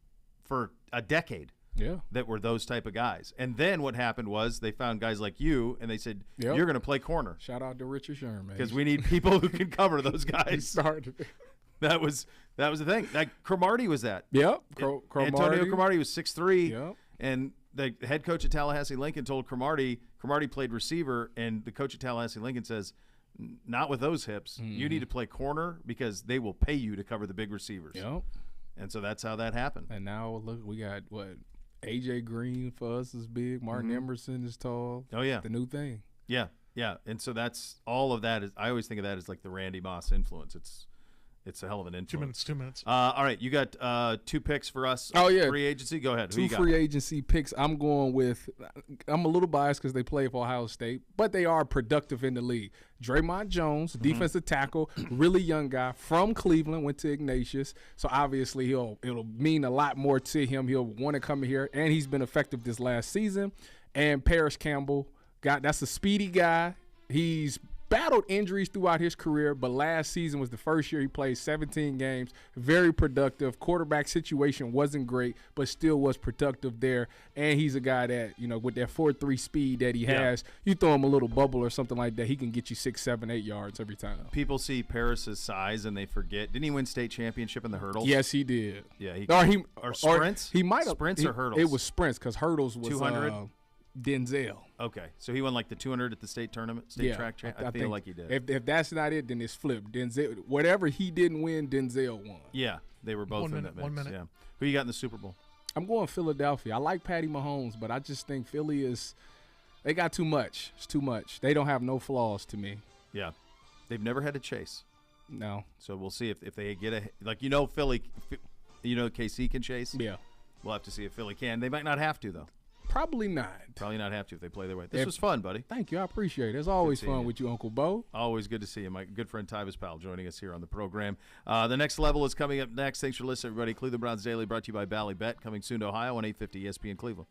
A: for a decade.
B: Yeah.
A: That were those type of guys. And then what happened was they found guys like you, and they said,
B: Yep.
A: you're going to play corner.
B: Shout out to Richard Sherman.
A: Because we need people who can cover those guys.
B: Started.
A: That was the thing. Like Cromartie was that.
B: Yep.
A: Antonio Cromartie was 6'3",
B: Yep.
A: and the head coach at Tallahassee Lincoln told Cromartie played receiver, and the coach at Tallahassee Lincoln says, not with those hips. You need to play corner because they will pay you to cover the big receivers.
B: Yep.
A: And so that's how that happened.
B: And now, look, we got, A.J. Green for us is big. Martin Emerson is tall.
A: Oh, yeah.
B: The new thing.
A: Yeah. And so that's all of that. I always think of that as like the Randy Moss influence. It's a hell of an influence.
E: 2 minutes.
A: All right, you got 2 picks for us.
B: Oh, yeah.
A: Free agency. Go ahead. Who
B: 2
A: you got?
B: free agency picks. I'm going with – I'm a little biased because they play for Ohio State, but they are productive in the league. Draymond Jones, defensive tackle, really young guy from Cleveland, went to Ignatius. So, obviously, it'll mean a lot more to him. He'll want to come here, and he's been effective this last season. And Paris Campbell, that's a speedy guy. He's battled injuries throughout his career, but last season was the first year he played 17 games. Very productive. Quarterback situation wasn't great, but still was productive there. And he's a guy that, with that 4.3 speed that he has, you throw him a little bubble or something like that, he can get you 6, 7, 8 yards every time.
A: People see Paris's size and they forget. Didn't he win state championship in the hurdles?
B: Yes, he did.
A: Yeah.
B: Or
A: sprints?
B: He might have.
A: Sprints or hurdles?
B: It was sprints because hurdles was
A: 200?
B: Denzel.
A: Okay, so he won like the 200 at the state tournament, track champ. I feel like he did.
B: If that's not it, then it's flipped. Denzel, whatever he didn't win, Denzel won.
A: Yeah, they were both in that mix.
E: 1 minute.
A: Yeah. Who you got in the Super Bowl?
B: I'm going Philadelphia. I like Patty Mahomes, but I just think Philly they got too much. It's too much. They don't have no flaws to me.
A: Yeah. They've never had a chase.
B: No.
A: So we'll see if they get Philly, KC can chase.
B: Yeah.
A: We'll have to see if Philly can. They might not have to, though.
B: Probably not.
A: Probably not have to if they play their way. This was fun, buddy.
B: Thank you. I appreciate it. It's always fun with you, Uncle Bo.
A: Always good to see you. My good friend Tyvis Powell joining us here on the program. The next level is coming up next. Thanks for listening, everybody. Cleveland Browns Daily brought to you by Bally Bet. Coming soon to Ohio on 850 ESPN Cleveland.